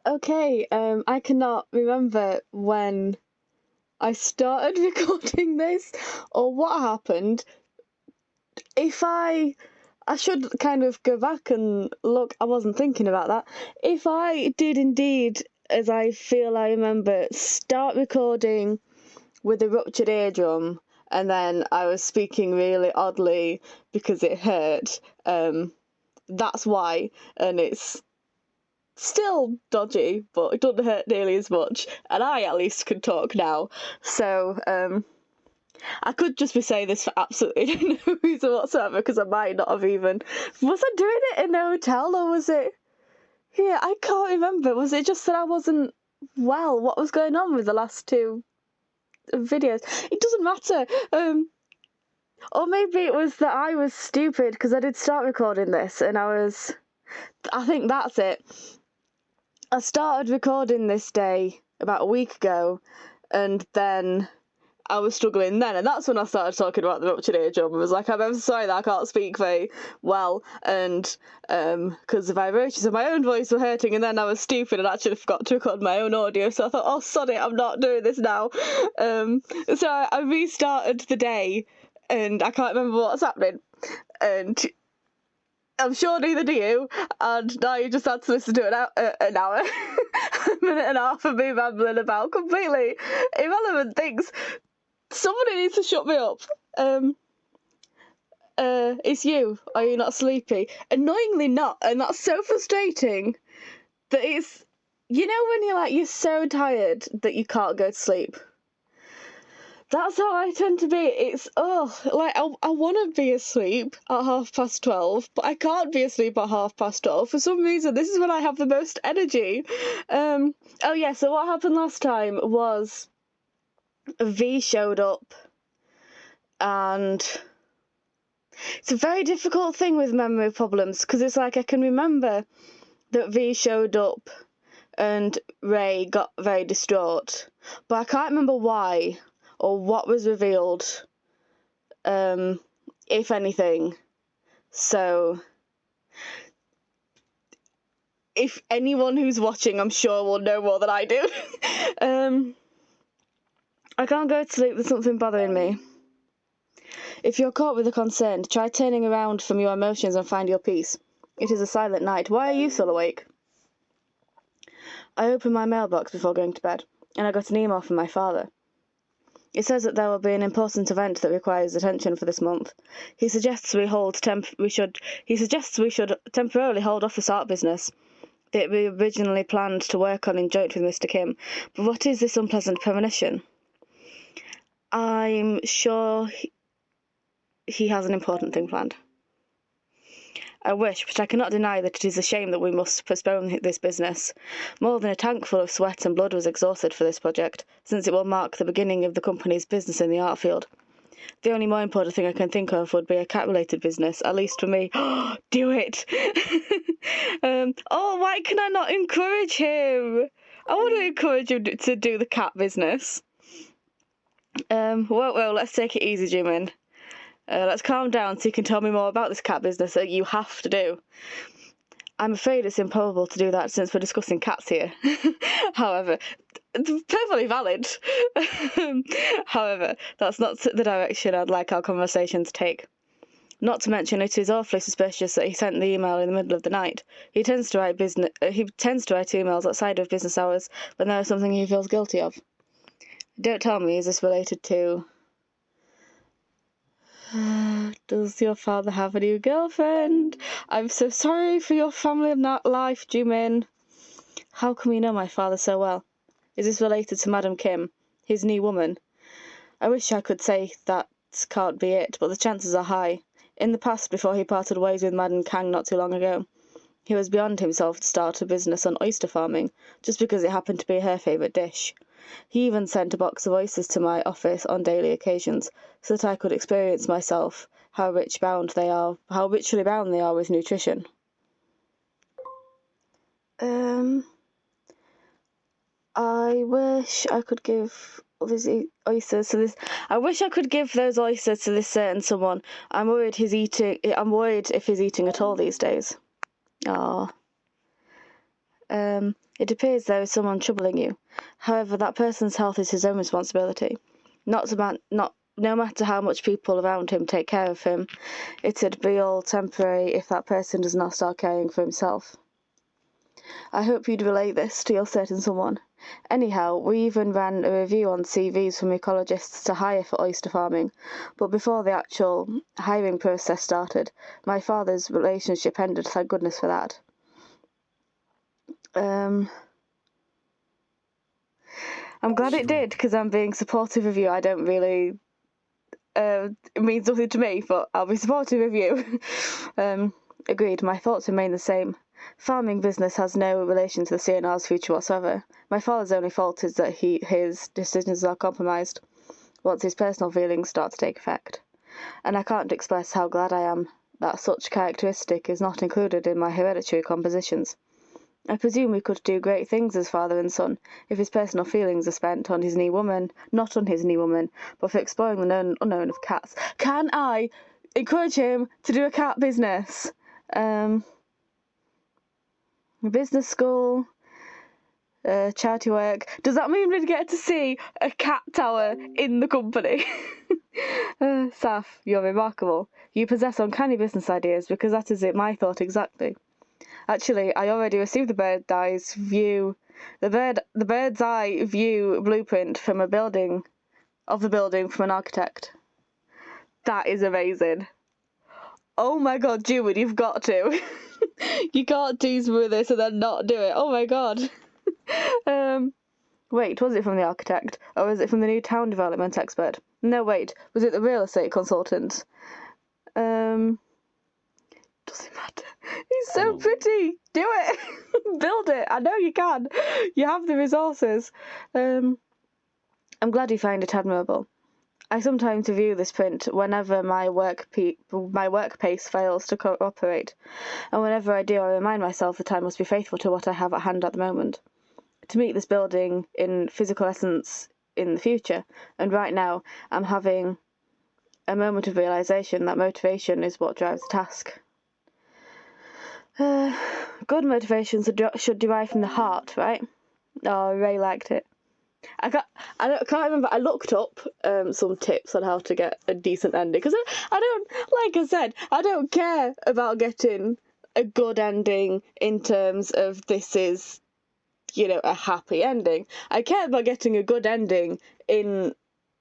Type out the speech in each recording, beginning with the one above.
Okay, I cannot remember when I started recording this or what happened. If I should kind of go back and look, I wasn't thinking about that. If I did indeed, as I feel I remember, start recording with a ruptured eardrum and then I was speaking really oddly because it hurt, that's why, and it's still dodgy, but it doesn't hurt nearly as much, and I at least can talk now. So I could just be saying this for absolutely no reason whatsoever, because I might not have even. Was I doing it in a hotel or was it? Yeah, I can't remember. Was it just that I wasn't well? What was going on with the last two videos? It doesn't matter. Or maybe it was that I was stupid because I did start recording this and I think that's it. I started recording this day about a week ago, and then I was struggling then, and that's when I started talking about the ruptured eardrum. I was like, I'm ever sorry that I can't speak very well, and because the vibrations of my own voice were hurting, and then I was stupid and actually forgot to record my own audio, so I thought, oh, sod it, I'm not doing this now. So I restarted the day, and I can't remember what's happening, and I'm sure neither do you, and now you just had to listen to an hour, a minute and a half of me rambling about completely irrelevant things. Somebody needs to shut me up. It's you. Are you not sleepy? Annoyingly not, and that's so frustrating that it's, you know, when you're so tired that you can't go to sleep. That's how I tend to be. It's, I want to be asleep at 12:30, but I can't be asleep at 12:30. For some reason, this is when I have the most energy. So what happened last time was V showed up, and it's a very difficult thing with memory problems, because it's like I can remember that V showed up and Ray got very distraught, but I can't remember why or what was revealed, if anything. So if anyone who's watching, I'm sure will know more than I do. I can't go to sleep with something bothering me. If you're caught with a concern, try turning around from your emotions and find your peace. It is a silent night. Why are you still awake? I opened my mailbox before going to bed, and I got an email from my father. It says that there will be an important event that requires attention for this month. He suggests we should temporarily hold off this art business that we originally planned to work on in joint with Mr. Kim. But what is this unpleasant premonition? I'm sure he has an important thing planned. I wish, but I cannot deny that it is a shame that we must postpone this business. More than a tank full of sweat and blood was exhausted for this project, since it will mark the beginning of the company's business in the art field. The only more important thing I can think of would be a cat-related business, at least for me. Do it! Why can I not encourage him? I want to encourage him to do the cat business. Well, let's take it easy, Jimin. Let's calm down so you can tell me more about this cat business that you have to do. I'm afraid it's improbable to do that since we're discussing cats here. However, perfectly valid. However, that's not the direction I'd like our conversation to take. Not to mention, it is awfully suspicious that he sent the email in the middle of the night. He tends to write emails outside of business hours when there is something he feels guilty of. Don't tell me, is this related to... Does your father have a new girlfriend? I'm so sorry for your family life, Jimin. How come you know my father so well? Is this related to Madam Kim, his new woman? I wish I could say that can't be it, but the chances are high. In the past, before he parted ways with Madam Kang not too long ago, he was beyond himself to start a business on oyster farming, just because it happened to be her favourite dish. He even sent a box of oysters to my office on daily occasions, so that I could experience myself how richly bound they are with nutrition. I wish I could give these oysters to this. I wish I could give those oysters to this certain someone. I'm worried if he's eating at all these days. Ah. It appears there is someone troubling you. However, that person's health is his own responsibility. No matter how much people around him take care of him, it'd be all temporary if that person does not start caring for himself. I hope you'd relate this to your certain someone. Anyhow, we even ran a review on CVs from ecologists to hire for oyster farming, but before the actual hiring process started, my father's relationship ended, thank goodness for that. I'm glad it did, because I'm being supportive of you. I don't really... it means nothing to me, but I'll be supportive of you. Agreed, my thoughts remain the same. Farming business has no relation to the CNR's future whatsoever. My father's only fault is that his decisions are compromised once his personal feelings start to take effect. And I can't express how glad I am that such characteristic is not included in my hereditary compositions. I presume we could do great things as father and son if his personal feelings are spent on his new woman, not on his new woman, but for exploring the known unknown of cats. Can I encourage him to do a cat business? Business school, charity work. Does that mean we'd get to see a cat tower in the company? Saf, you're remarkable. You possess uncanny business ideas, because that is my thought exactly. Actually, I already received the bird's eye view blueprint from the building from an architect. That is amazing. Oh my god, Jude, you've got to. You can't tease me with this and then not do it. Oh my god. Wait, was it from the architect? Or was it from the new town development expert? No, wait. Was it the real estate consultant? Doesn't matter. He's so pretty. Do it. Build it. I know you can. You have the resources. I'm glad you find it admirable. I sometimes review this print whenever my work pace fails to cooperate, and whenever I do, I remind myself that I must be faithful to what I have at hand at the moment, to meet this building in physical essence in the future. And right now, I'm having a moment of realization that motivation is what drives the task. Good motivation should derive from the heart, right? Oh, Ray liked it. I can't remember. I looked up some tips on how to get a decent ending, because I don't, like I said, I don't care about getting a good ending in terms of this is, a happy ending. I care about getting a good ending in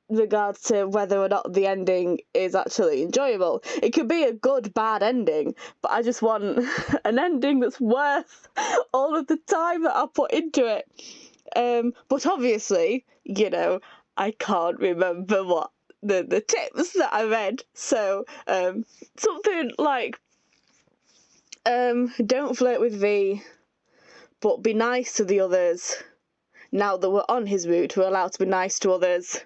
regards to whether or not the ending is actually enjoyable. It could be a good, bad ending, but I just want an ending that's worth all of the time that I put into it. But obviously, I can't remember what the tips that I read. So, something like, don't flirt with V, but be nice to the others. Now that we're on his route, we're allowed to be nice to others.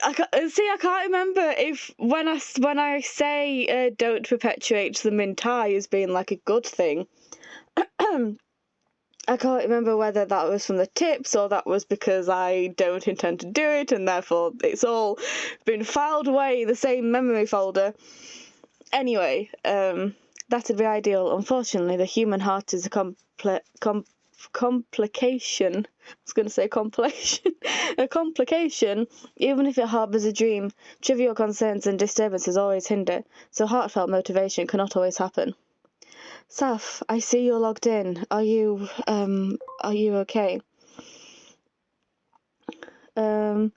I can't remember if when I say don't perpetuate the Mintai as being like a good thing. I can't remember whether that was from the tips or that was because I don't intend to do it and therefore it's all been filed away in the same memory folder. Anyway, that'd be ideal. Unfortunately, the human heart is a complication. I was going to say compilation. A complication, even if it harbours a dream. Trivial concerns and disturbances always hinder, so heartfelt motivation cannot always happen. Saf, I see you're logged in. Are you okay? Am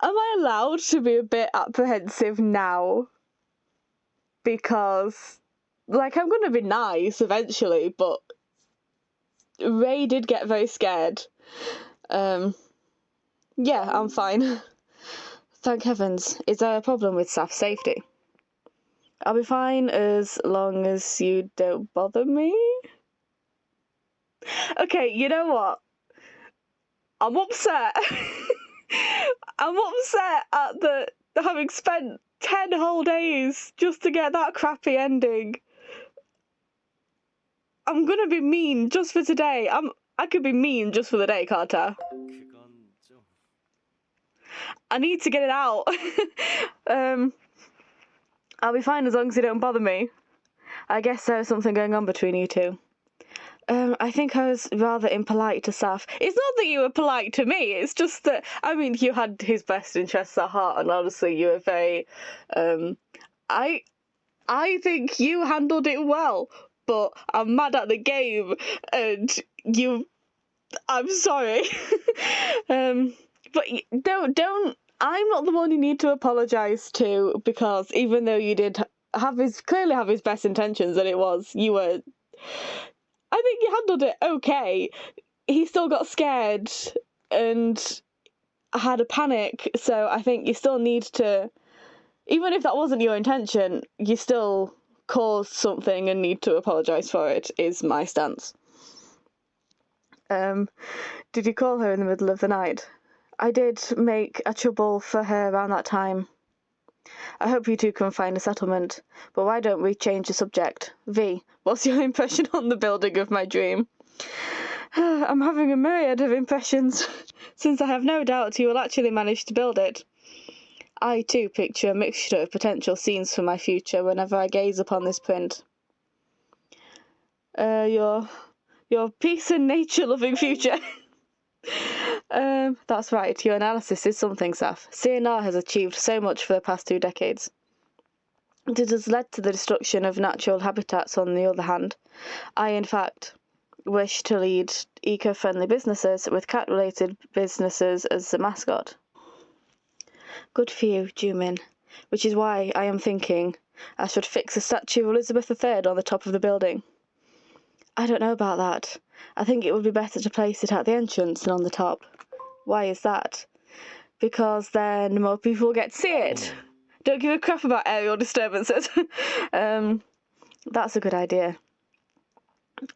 I allowed to be a bit apprehensive now? Because, I'm gonna be nice eventually, but Ray did get very scared. Yeah, I'm fine. Thank heavens. Is there a problem with Saf's safety? I'll be fine as long as you don't bother me. Okay, you know what? I'm upset. I'm upset at having spent 10 whole days just to get that crappy ending. I'm gonna be mean just for today. I could be mean just for the day, can't I? I need to get it out. I'll be fine as long as you don't bother me. I guess there was something going on between you two. I think I was rather impolite to Saf. It's not that you were polite to me, it's just that, I mean, you had his best interests at heart, and honestly, you were very, I think you handled it well, but I'm mad at the game, and I'm sorry. But don't, I'm not the one you need to apologise to, because even though you did clearly have his best intentions, and I think you handled it okay. He still got scared and had a panic, so I think you still need to, even if that wasn't your intention, you still caused something and need to apologise for it, is my stance. Did you call her in the middle of the night? I did make a trouble for her around that time. I hope you two can find a settlement, but why don't we change the subject? V, what's your impression on the building of my dream? I'm having a myriad of impressions, since I have no doubt you will actually manage to build it. I, too, picture a mixture of potential scenes for my future whenever I gaze upon this print. Your peace and nature-loving future. That's right, your analysis is something, Saf. CNR has achieved so much for the past 2 decades. It has led to the destruction of natural habitats. On the other hand, I, in fact, wish to lead eco-friendly businesses with cat-related businesses as the mascot. Good for you, Jumin, which is why I am thinking I should fix a statue of Elizabeth III on the top of the building. I don't know about that. I think it would be better to place it at the entrance than on the top. Why is that? Because then more people get to see it. Don't give a crap about aerial disturbances. That's a good idea.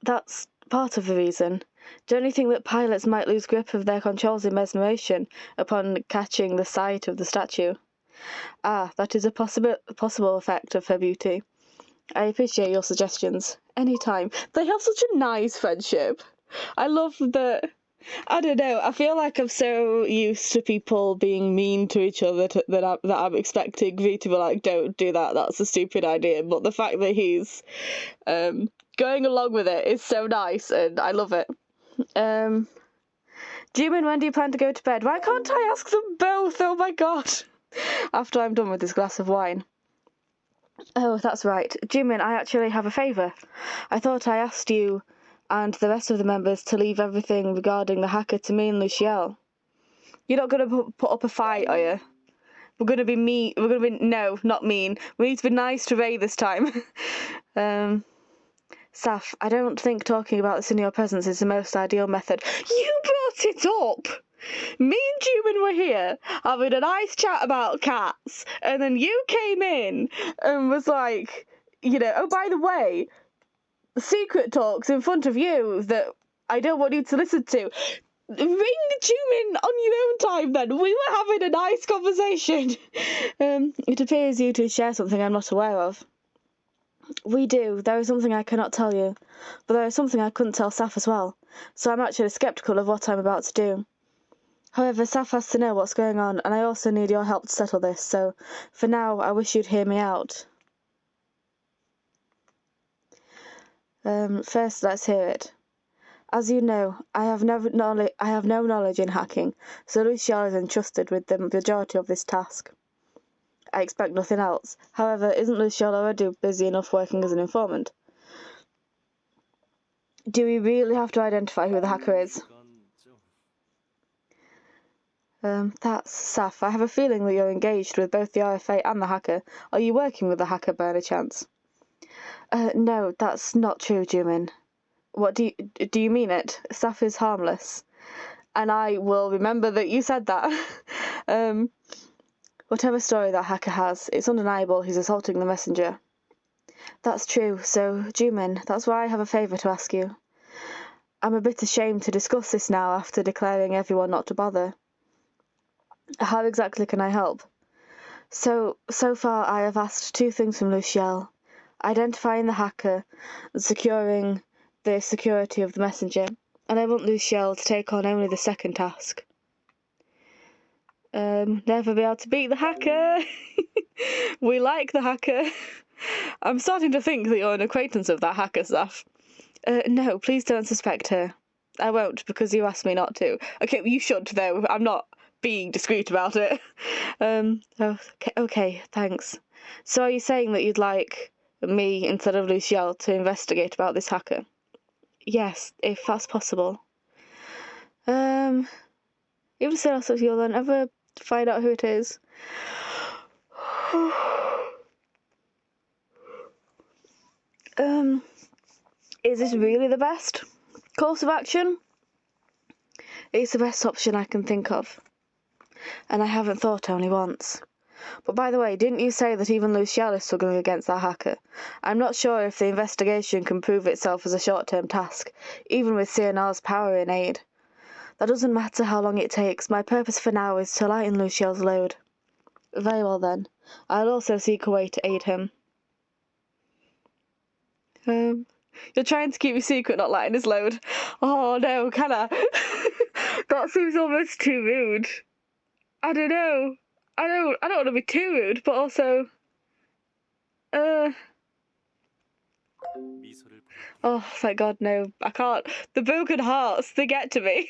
That's part of the reason. Don't you think that pilots might lose grip of their controls in mesmeration upon catching the sight of the statue? Ah, that is a possible effect of her beauty. I appreciate your suggestions. Anytime. They have such a nice friendship. I love that. I don't know. I feel like I'm so used to people being mean to each other that I'm expecting V to be like, "Don't do that. That's a stupid idea." But the fact that he's going along with it is so nice, and I love it. Jimin, when do you plan to go to bed? Why can't I ask them both? Oh my god! After I'm done with this glass of wine. Oh, that's right. Jimin, I actually have a favour. I thought I asked you and the rest of the members to leave everything regarding the hacker to me and Lucielle. You're not going to put up a fight, are you? We're going to be mean. We're going to be... No, not mean. We need to be nice to Ray this time. Saf, I don't think talking about this in your presence is the most ideal method. You brought it up! Me and Jumin were here having a nice chat about cats, and then you came in and was like, oh, by the way, secret talks in front of you that I don't want you to listen to. Ring Jumin on your own time then. We were having a nice conversation. It appears you two share something I'm not aware of. We do. There is something I cannot tell you, but there is something I couldn't tell Saf as well, so I'm actually sceptical of what I'm about to do. However, Saf has to know what's going on, and I also need your help to settle this, so for now, I wish you'd hear me out. First, let's hear it. As you know, I have no knowledge in hacking, so Lucielle is entrusted with the majority of this task. I expect nothing else. However, isn't Lucielle already busy enough working as an informant? Do we really have to identify who the hacker is? That's Saf. I have a feeling that you're engaged with both the RFA and the hacker. Are you working with the hacker by any chance? No, that's not true, Jimin. What do you mean it? Saf is harmless. And I will remember that you said that. Whatever story that hacker has, it's undeniable he's assaulting the messenger. That's true, so, Jimin, that's why I have a favour to ask you. I'm a bit ashamed to discuss this now after declaring everyone not to bother. How exactly can I help? So far I have asked 2 things from Lucielle. Identifying the hacker and securing the security of the messenger. And I want Lucielle to take on only the second task. Never be able to beat the hacker. We like the hacker. I'm starting to think that you're an acquaintance of that hacker, Saf. No, please don't suspect her. I won't, because you asked me not to. Okay, you should, though. I'm not being discreet about it. Okay, thanks. So are you saying that you'd like me, instead of Luciel, to investigate about this hacker? Yes, if that's possible. Even so, you'll then ever find out who it is. Is this really the best course of action? It's the best option I can think of. And I haven't thought only once. But by the way, didn't you say that even Luciel is struggling against that hacker? I'm not sure if the investigation can prove itself as a short-term task, even with Cyrnar's power in aid. That doesn't matter how long it takes. My purpose for now is to lighten Luciel's load. Very well then. I'll also seek a way to aid him. You're trying to keep your secret, not lighten his load. Oh no, can I? That seems almost too rude. I don't know. I don't want to be too rude, but also, oh, thank God, no, I can't. The broken hearts, they get to me.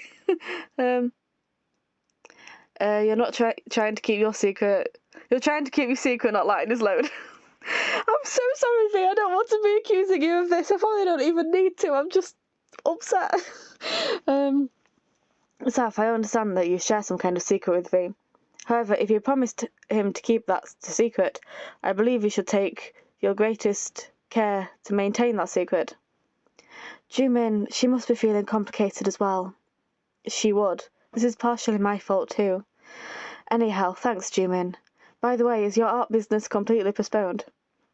You're not trying to keep your secret. You're trying to keep your secret, not lighten his load. I'm so sorry, V. I don't want to be accusing you of this. I probably don't even need to. I'm just upset. Saf, I understand that you share some kind of secret with V. However, if you promised him to keep that secret, I believe you should take your greatest care to maintain that secret. Jumin, she must be feeling complicated as well. She would. This is partially my fault too. Anyhow, thanks, Jumin. By the way, is your art business completely postponed?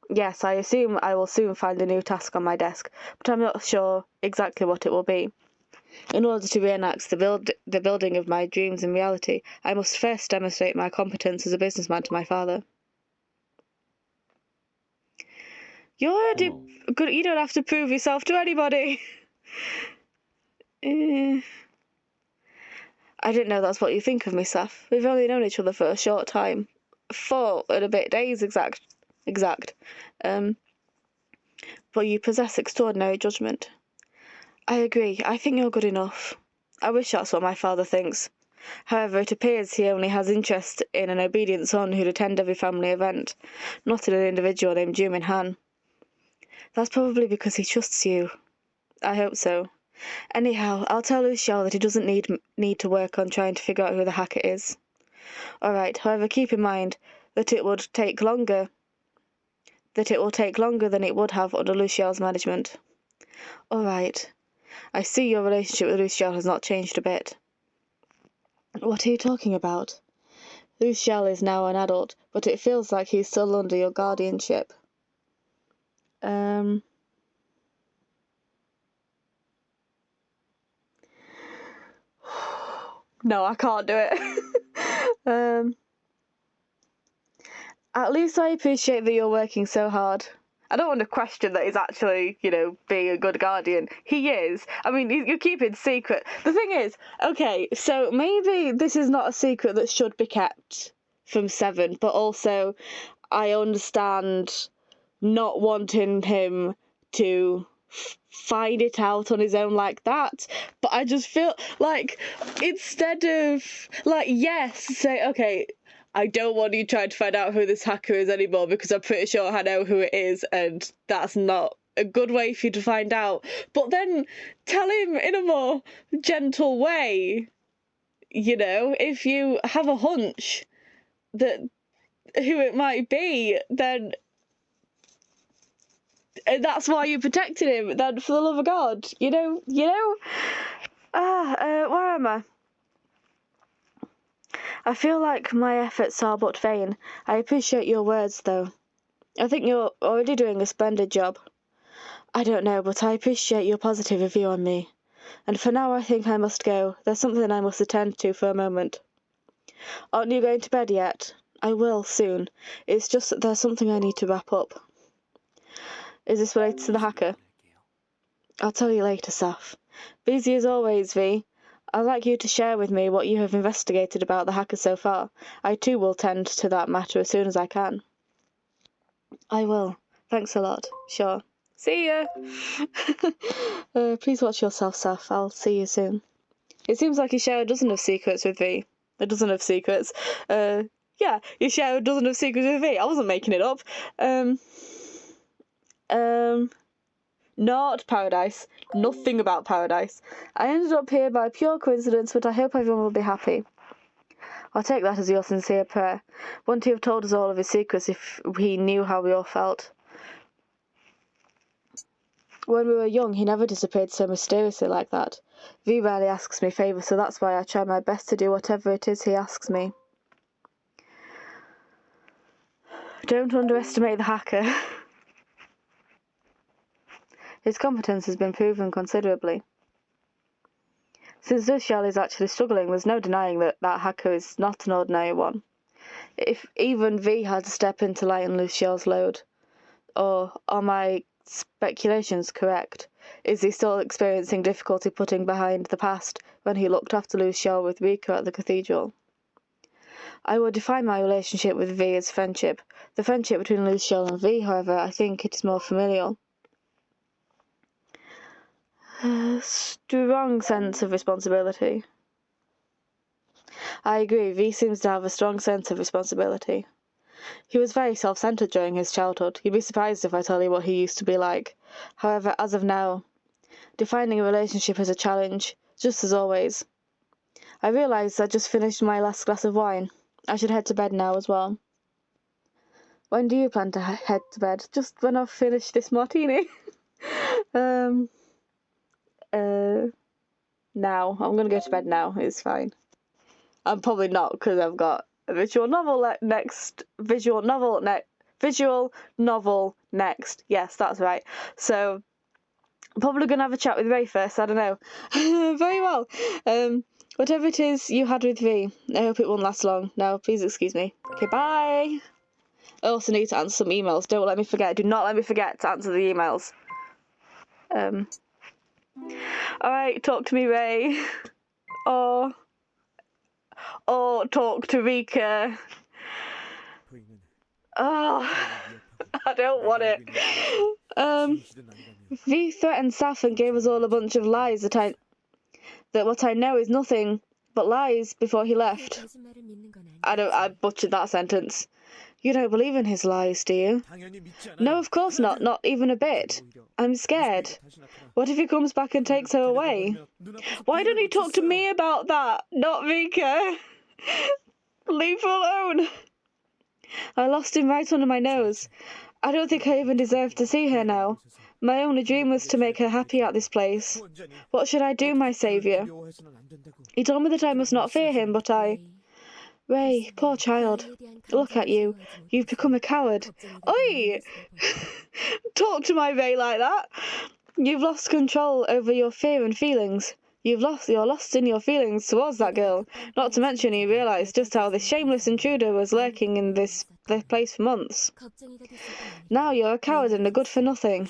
Yes, I assume I will soon find a new task on my desk, but I'm not sure exactly what it will be. In order to reenact the building of my dreams in reality, I must first demonstrate my competence as a businessman to my father. You're already good. You don't have to prove yourself to anybody. I didn't know that's what you think of me, Saf. We've only known each other for a short time. 4 and a bit days exact. But you possess extraordinary judgment. I agree. I think you're good enough. I wish that's what my father thinks. However, it appears he only has interest in an obedient son who'd attend every family event, not in an individual named Jumin Han. That's probably because he trusts you. I hope so. Anyhow, I'll tell Luciel that he doesn't need to work on trying to figure out who the hacker is. Alright, however, keep in mind that it will take longer than it would have under Luciel's management. Alright. I see your relationship with Luciel has not changed a bit. What are you talking about? Luciel is now an adult, but it feels like he's still under your guardianship. No, I can't do it. At least I appreciate that you're working so hard. I don't want to question that he's actually, being a good guardian. He is. I mean, you're keeping secret. The thing is, okay, so maybe this is not a secret that should be kept from Seven, but also I understand not wanting him to find it out on his own like that. But I just feel like instead of, yes, say, okay, I don't want you trying to find out who this hacker is anymore because I'm pretty sure I know who it is and that's not a good way for you to find out. But then tell him in a more gentle way, if you have a hunch that who it might be, then that's why you protected him, then for the love of God, where am I? I feel like my efforts are but vain. I appreciate your words, though. I think you're already doing a splendid job. I don't know, but I appreciate your positive review on me. And for now I think I must go. There's something I must attend to for a moment. Aren't you going to bed yet? I will, soon. It's just that there's something I need to wrap up. Is this related to the hacker? I'll tell you later, Saf. Busy as always, V. I'd like you to share with me what you have investigated about the hacker so far. I too will tend to that matter as soon as I can. I will. Thanks a lot. Sure. See ya! Please watch yourself, Saf. I'll see you soon. It seems like you share a dozen of secrets with V. A dozen of secrets. Yeah, you share a dozen of secrets with V. I wasn't making it up. Not Paradise. Nothing about Paradise. I ended up here by pure coincidence, but I hope everyone will be happy. I'll take that as your sincere prayer. Wouldn't he have told us all of his secrets if he knew how we all felt? When we were young, he never disappeared so mysteriously like that. V rarely asks me favours, so that's why I try my best to do whatever it is he asks me. Don't underestimate the hacker. His competence has been proven considerably. Since Luciel is actually struggling, there's no denying that that hacker is not an ordinary one. If even V had to step in to lighten Luciel's load. Or are my speculations correct? Is he still experiencing difficulty putting behind the past when he looked after Luciel with Rika at the cathedral? I would define my relationship with V as friendship. The friendship between Luciel and V, however, I think it is more familial. Strong sense of responsibility. I agree, V seems to have a strong sense of responsibility. He was very self-centered during his childhood. You'd be surprised if I tell you what he used to be like. However, as of now, defining a relationship is a challenge, just as always. I realised I just finished my last glass of wine. I should head to bed now as well. When do you plan to head to bed? Just when I've finished this martini. Now. I'm gonna go to bed now. It's fine. I'm probably not, because I've got a visual novel next. Visual novel next. Yes, that's right. So, I'm probably gonna have a chat with Ray first. I don't know. Very well. Whatever it is you had with V, I hope it won't last long. Now, please excuse me. Okay, bye. I also need to answer some emails. Don't let me forget. Do not let me forget to answer the emails. Alright, talk to me, Ray. Or talk to Rika. Oh, I don't want it. V threatened Saf and gave us all a bunch of lies that what I know is nothing but lies before he left. I butchered that sentence. You don't believe in his lies, do you? No, of course not. Not even a bit. I'm scared. What if he comes back and takes her away? Why don't you talk to me about that? Not Rika. Leave her alone. I lost him right under my nose. I don't think I even deserve to see her now. My only dream was to make her happy at this place. What should I do, my saviour? He told me that I must not fear him, but I... Ray, poor child. Look at you. You've become a coward. Oi! Talk to my Ray like that. You've lost control over your fear and feelings. You're lost in your feelings towards that girl. Not to mention you realise just how this shameless intruder was lurking in this place for months. Now you're a coward and a good-for-nothing.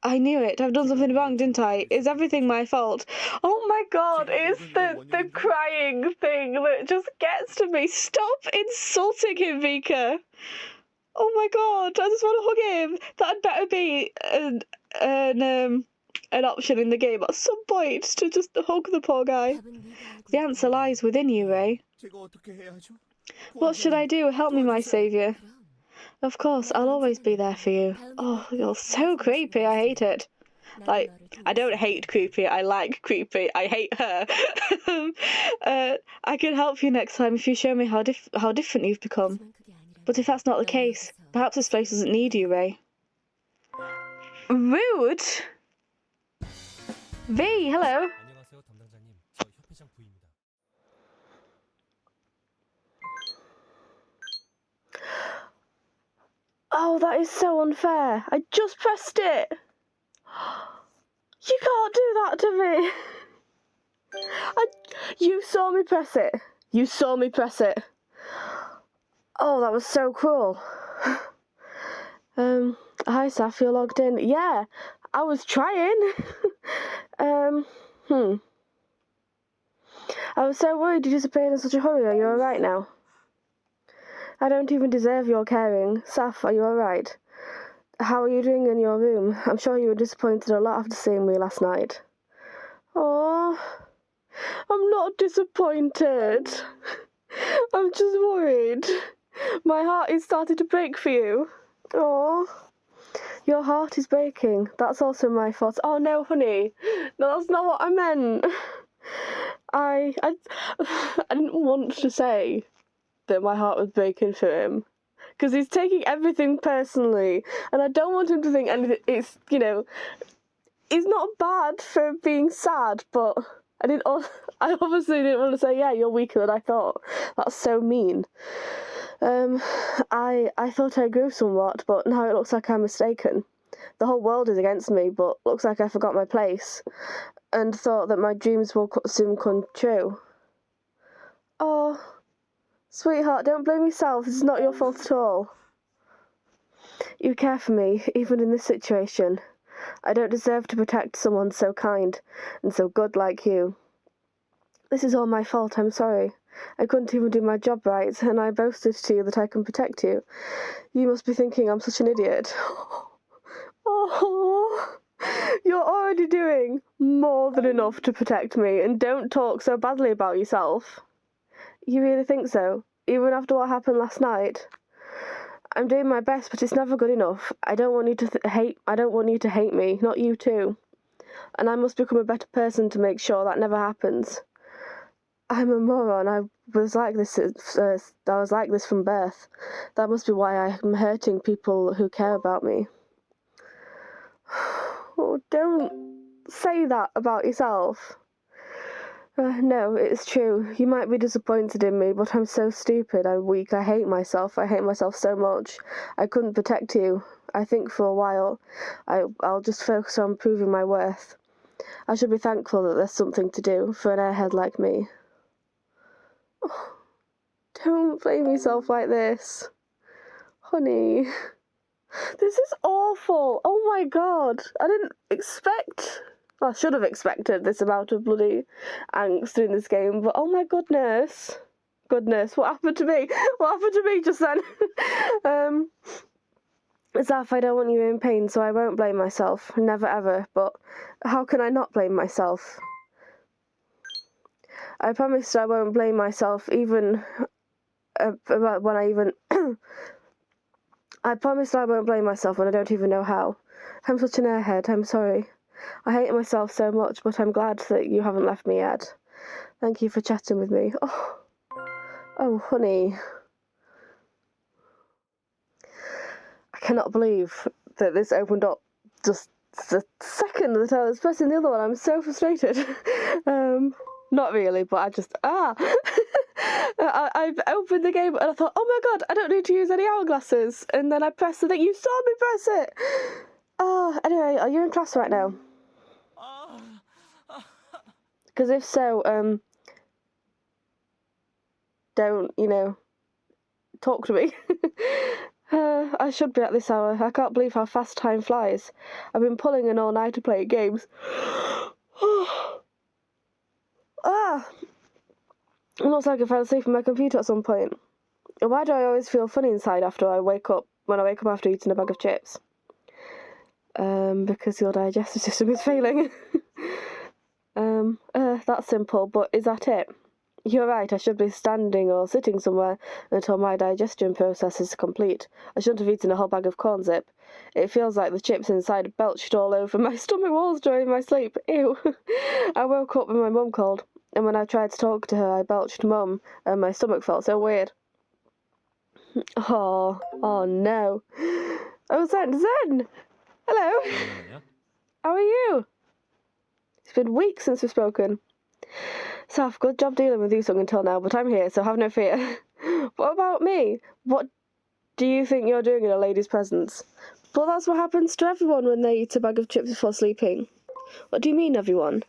I knew it. I've done something wrong, didn't I? Is everything my fault? Oh my god, it's the crying thing that just gets to me. Stop insulting him, Vika. Oh my god, I just want to hug him. That'd better be an option in the game at some point, to just hug the poor guy. The answer lies within you, Ray. What should I do? Help me, my saviour. Of course, I'll always be there for you. Oh, you're so creepy. I hate it. Like, I don't hate creepy. I like creepy. I hate her. I can help you next time if you show me how different you've become. But if that's not the case, perhaps this place doesn't need you, Ray. Rude? V, hello. Oh, that is so unfair. I just pressed it. You can't do that to me. You saw me press it. You saw me press it. Oh, that was so cruel. Hi, Saf, you're logged in. Yeah, I was trying. I was so worried you disappeared in such a hurry. Are you alright now? I don't even deserve your caring. Saf, are you alright? How are you doing in your room? I'm sure you were disappointed a lot after seeing me last night. Oh, I'm not disappointed. I'm just worried. My heart is starting to break for you. Oh, your heart is breaking. That's also my fault. Oh no, honey. No, that's not what I meant. I didn't want to say that my heart was breaking for him, because he's taking everything personally, and I don't want him to think anything. It's, you know, he's not bad for being sad, but I obviously didn't want to say, yeah, you're weaker than I thought. That's so mean. I thought I grew somewhat, but now it looks like I'm mistaken. The whole world is against me, but looks like I forgot my place, and thought that my dreams will soon come true. Oh, sweetheart, don't blame yourself. This is not your fault at all. You care for me, even in this situation. I don't deserve to protect someone so kind and so good like you. This is all my fault, I'm sorry. I couldn't even do my job right, and I boasted to you that I can protect you. You must be thinking I'm such an idiot. Oh, you're already doing more than enough to protect me, and don't talk so badly about yourself. You really think so? Even after what happened last night? I'm doing my best, but it's never good enough. I don't want you to hate me, not you too. And I must become a better person to make sure that never happens. I'm a moron. I was like this from birth. That must be why I'm hurting people who care about me. Oh, don't say that about yourself. No, it's true. You might be disappointed in me, but I'm so stupid. I'm weak. I hate myself. I hate myself so much. I couldn't protect you. I think for a while I'll just focus on proving my worth. I should be thankful that there's something to do for an airhead like me. Oh, don't blame yourself like this. Honey, this is awful. Oh my god. I didn't expect... I should have expected this amount of bloody angst in this game, but oh my goodness. Goodness, what happened to me? What happened to me just then? Zaf, I don't want you in pain, so I won't blame myself. Never ever, but how can I not blame myself? I promised I won't blame myself even when I even... I promised I won't blame myself when I don't even know how. I'm such an airhead, I'm sorry. I hate myself so much, but I'm glad that you haven't left me yet. Thank you for chatting with me. Oh, honey. I cannot believe that this opened up just the second that I was pressing the other one. I'm so frustrated. Not really, but I just... I opened the game and I thought, oh my god, I don't need to use any hourglasses. And then I pressed the thing. You saw me press it! Anyway, are you in class right now? Because if so, don't, talk to me. I should be at this hour. I can't believe how fast time flies. I've been pulling an all-nighter playing games. It looks like I fell asleep on my computer at some point. Why do I always feel funny inside when I wake up after eating a bag of chips? Because your digestive system is failing. That's simple, but is that it? You're right, I should be standing or sitting somewhere until my digestion process is complete. I shouldn't have eaten a whole bag of corn zip. It feels like the chips inside belched all over my stomach walls during my sleep. Ew. I woke up when my mum called, and when I tried to talk to her, I belched Mum, and my stomach felt so weird. Oh no. Oh, Zen! Hello! Yeah. How are you? It's been weeks since we've spoken. Saf, good job dealing with you Sung until now, but I'm here, so have no fear. What about me? What do you think you're doing in a lady's presence? Well, that's what happens to everyone when they eat a bag of chips before sleeping. What do you mean, everyone?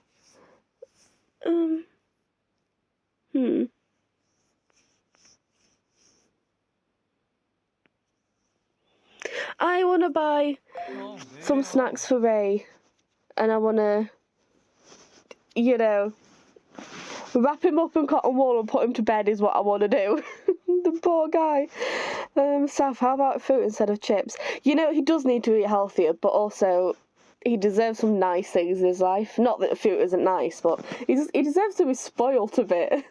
I want to buy some snacks for Ray, and I want to, wrap him up in cotton wool and put him to bed is what I want to do. The poor guy. Saf, how about fruit instead of chips? You know, he does need to eat healthier, but also he deserves some nice things in his life. Not that fruit isn't nice, but he deserves to be spoilt a bit.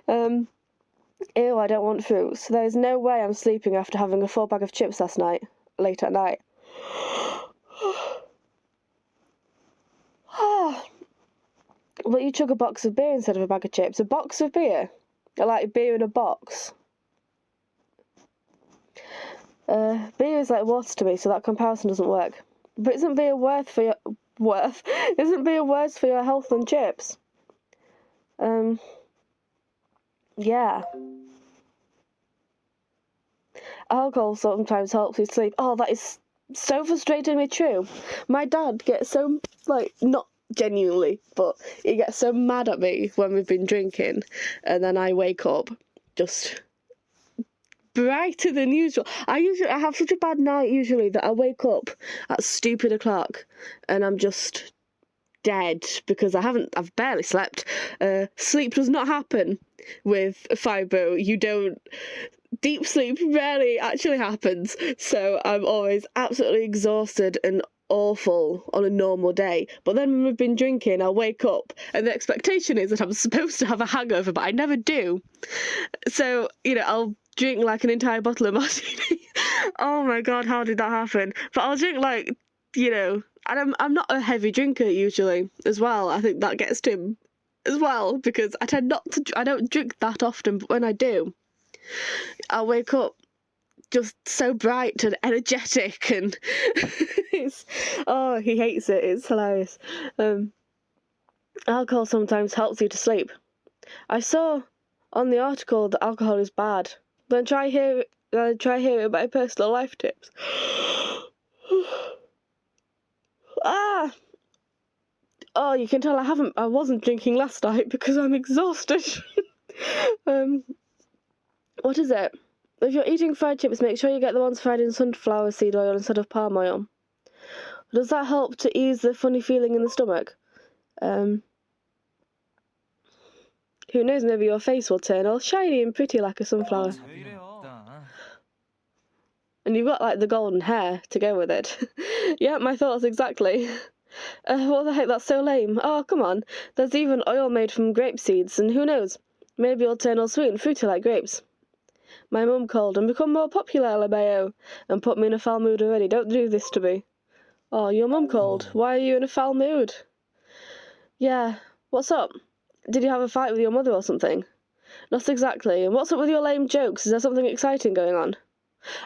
Ew, I don't want fruit. So there's no way I'm sleeping after having a full bag of chips last night, late at night. But you chug a box of beer instead of a bag of chips. A box of beer? I like beer in a box. Beer is like water to me, so that comparison doesn't work. But isn't beer worse for your health than chips? Yeah. Alcohol sometimes helps you sleep. Oh, that is so frustratingly true. My dad gets so, not genuinely, but he gets so mad at me when we've been drinking, and then I wake up just brighter than usual. I have such a bad night usually that I wake up at stupid o'clock and I'm just dead because I've barely slept. Sleep does not happen with fibro. Deep sleep rarely actually happens, so I'm always absolutely exhausted and awful on a normal day. But then when we've been drinking, I'll wake up and the expectation is that I'm supposed to have a hangover, but I never do. So, I'll drink like an entire bottle of martini. Oh my god, how did that happen? But I'll drink and I'm not a heavy drinker usually as well. I think that gets to him as well because I don't drink that often, but when I do, I'll wake up just so bright and energetic and he hates it. It's hilarious. Alcohol sometimes helps you to sleep. I saw on the article that alcohol is bad. Then try hearing my personal life tips. Oh, you can tell I wasn't drinking last night because I'm exhausted. What is it? If you're eating fried chips, make sure you get the ones fried in sunflower seed oil instead of palm oil. Does that help to ease the funny feeling in the stomach? Who knows, maybe your face will turn all shiny and pretty like a sunflower. And you've got the golden hair to go with it. Yeah, my thoughts exactly. What the heck, that's so lame. Oh, come on. There's even oil made from grape seeds, and who knows? Maybe you'll turn all sweet and fruity like grapes. My mum called and become more popular, LMAO, and put me in a foul mood already. Don't do this to me. Oh, your mum called. Why are you in a foul mood? Yeah, what's up? Did you have a fight with your mother or something? Not exactly. And what's up with your lame jokes? Is there something exciting going on?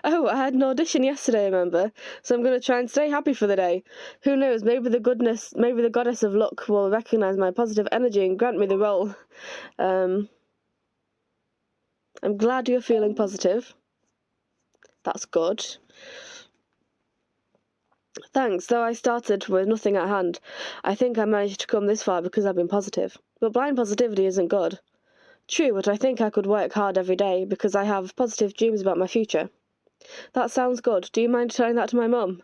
Oh, I had an audition yesterday, remember? So I'm going to try and stay happy for the day. Who knows, maybe the goddess of luck will recognise my positive energy and grant me the role. I'm glad you're feeling positive. That's good. Thanks, though I started with nothing at hand. I think I managed to come this far because I've been positive. But blind positivity isn't good. True, but I think I could work hard every day because I have positive dreams about my future. That sounds good. Do you mind telling that to my mum?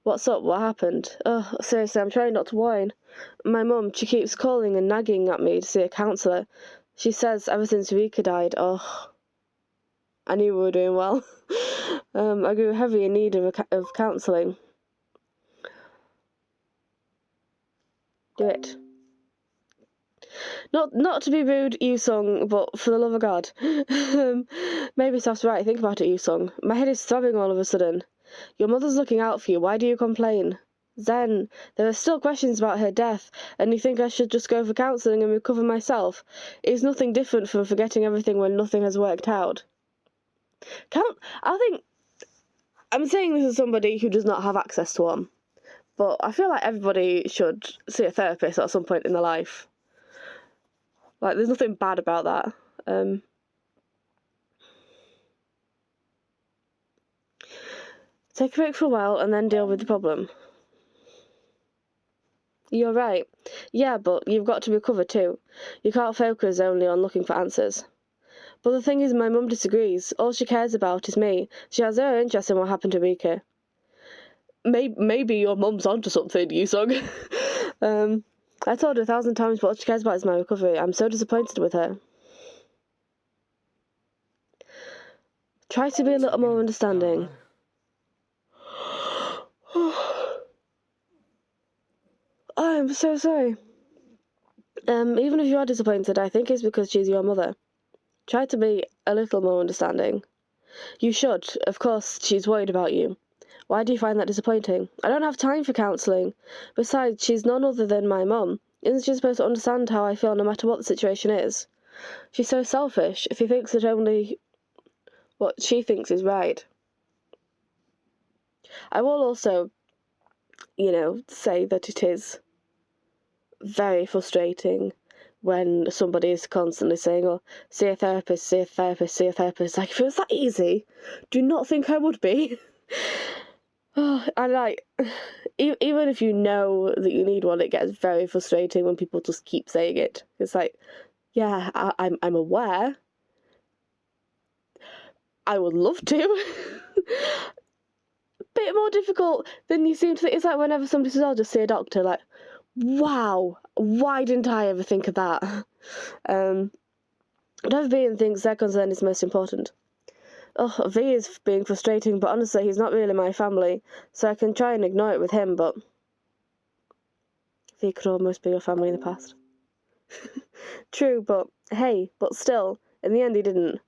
What's up? What happened? Oh, seriously, I'm trying not to whine. My mum, she keeps calling and nagging at me to see a counsellor. She says ever since Rika died, I knew we were doing well. I grew heavy in need of counselling. Do it. Not to be rude, Yusung, but for the love of God. Maybe Saf's right, think about it, Yusung. My head is throbbing all of a sudden. Your mother's looking out for you, why do you complain? Zen, there are still questions about her death, and you think I should just go for counselling and recover myself? It's nothing different from forgetting everything when nothing has worked out. I'm saying this as somebody who does not have access to one, but I feel like everybody should see a therapist at some point in their life. There's nothing bad about that. Take a break for a while and then deal with the problem. You're right. Yeah, but you've got to recover too. You can't focus only on looking for answers. But the thing is, my mum disagrees. All she cares about is me. She has zero interest in what happened to Rika. Maybe your mum's onto something, Yusung. I told her 1,000 times, but all she cares about is my recovery. I'm so disappointed with her. Try to be a little more understanding. I'm so sorry. Even if you are disappointed, I think it's because she's your mother. Try to be a little more understanding. You should. Of course, she's worried about you. Why do you find that disappointing? I don't have time for counselling. Besides, she's none other than my mum. Isn't she supposed to understand how I feel no matter what the situation is? She's so selfish if she thinks that only what she thinks is right. I will also, say that it is very frustrating when somebody is constantly saying, oh, see a therapist, see a therapist, see a therapist. Like, if it was that easy, do you not think I would be? And even if you know that you need one, it gets very frustrating when people just keep saying it. It's like, yeah, I'm aware. I would love to. Bit more difficult than you seem to think. It's like whenever somebody says, I'll just see a doctor, like, wow, why didn't I ever think of that? Whatever being thinks their concern is most important. Oh, V is being frustrating, but honestly, he's not really my family, so I can try and ignore it with him, but V could almost be your family in the past. True, but hey, but still, in the end he didn't.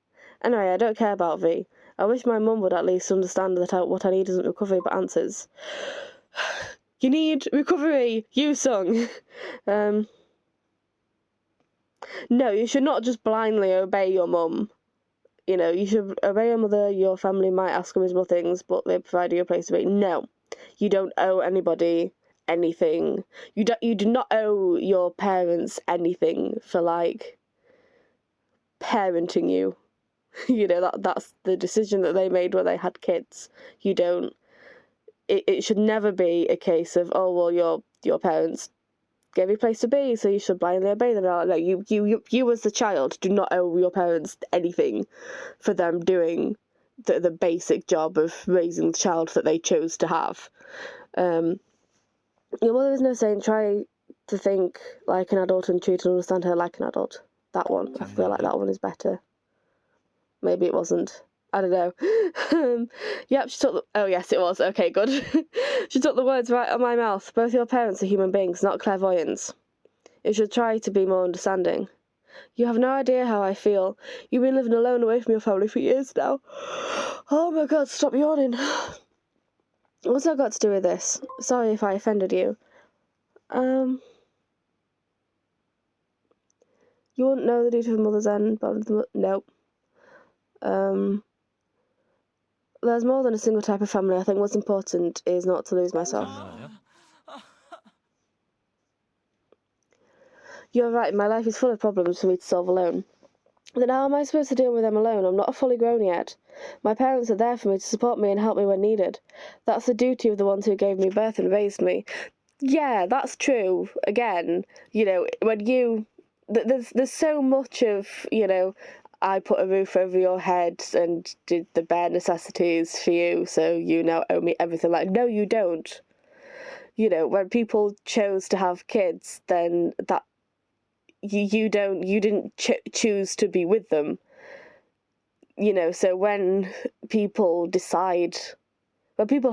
Anyway, I don't care about V. I wish my mum would at least understand that what I need isn't recovery but answers. You need recovery, you sung. No, you should not just blindly obey your mum. You should obey your mother. Your family might ask reasonable things, but they provide you a place to be. No, you don't owe anybody anything. You do not owe your parents anything for, like, parenting you. That's the decision that they made when they had kids. You don't. It should never be a case of, oh, well, your parents gave you a place to be, so you should blindly obey them. No, you as the child do not owe your parents anything for them doing the basic job of raising the child that they chose to have. Your mother is no saint. Try to think like an adult and treat and understand her like an adult. That one. I feel like that one is better. Maybe it wasn't. I don't know. Yep, she took the... Oh, yes, it was. Okay, good. She took the words right out of my mouth. Both your parents are human beings, not clairvoyants. You should try to be more understanding. You have no idea how I feel. You've been living alone away from your family for years now. Oh my god, stop yawning. What's that got to do with this? Sorry if I offended you. You wouldn't know the duty of a mother's end, but nope. There's more than a single type of family. I think what's important is not to lose myself. You're right, my life is full of problems for me to solve alone. Then how am I supposed to deal with them alone? I'm not fully grown yet. My parents are there for me to support me and help me when needed. That's the duty of the ones who gave me birth and raised me. Yeah, that's true. Again, when there's so much of, I put a roof over your head and did the bare necessities for you, so you now owe me everything. Like, no, you don't. When people chose to have kids, then that you didn't choose to be with them. So when people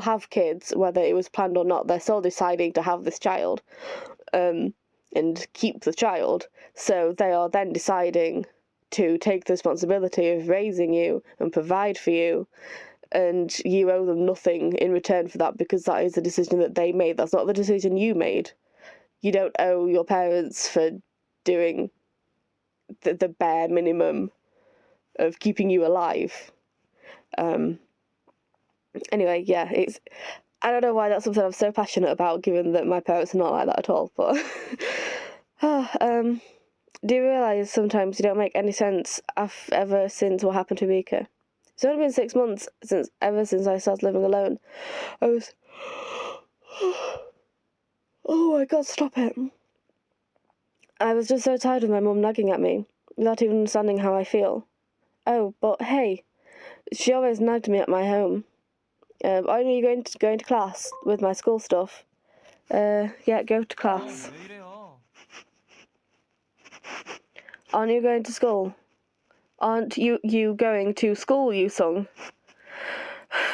have kids, whether it was planned or not, they're still deciding to have this child and keep the child. So they are then deciding to take the responsibility of raising you and provide for you, and you owe them nothing in return for that, because that is the decision that they made. That's not the decision you made. You don't owe your parents for doing the bare minimum of keeping you alive. Anyway, yeah, I don't know why that's something I'm so passionate about, given that my parents are not like that at all, but do you realise sometimes you don't make any sense ever since what happened to Mika? It's only been 6 months since I started living alone. I was... Oh my god, stop it. I was just so tired of my mum nagging at me, without even understanding how I feel. Oh, but hey, she always nagged me at my home. Are you going to class with my school stuff? Yeah, go to class. Aren't you going to school? Aren't you going to school, Yoosung?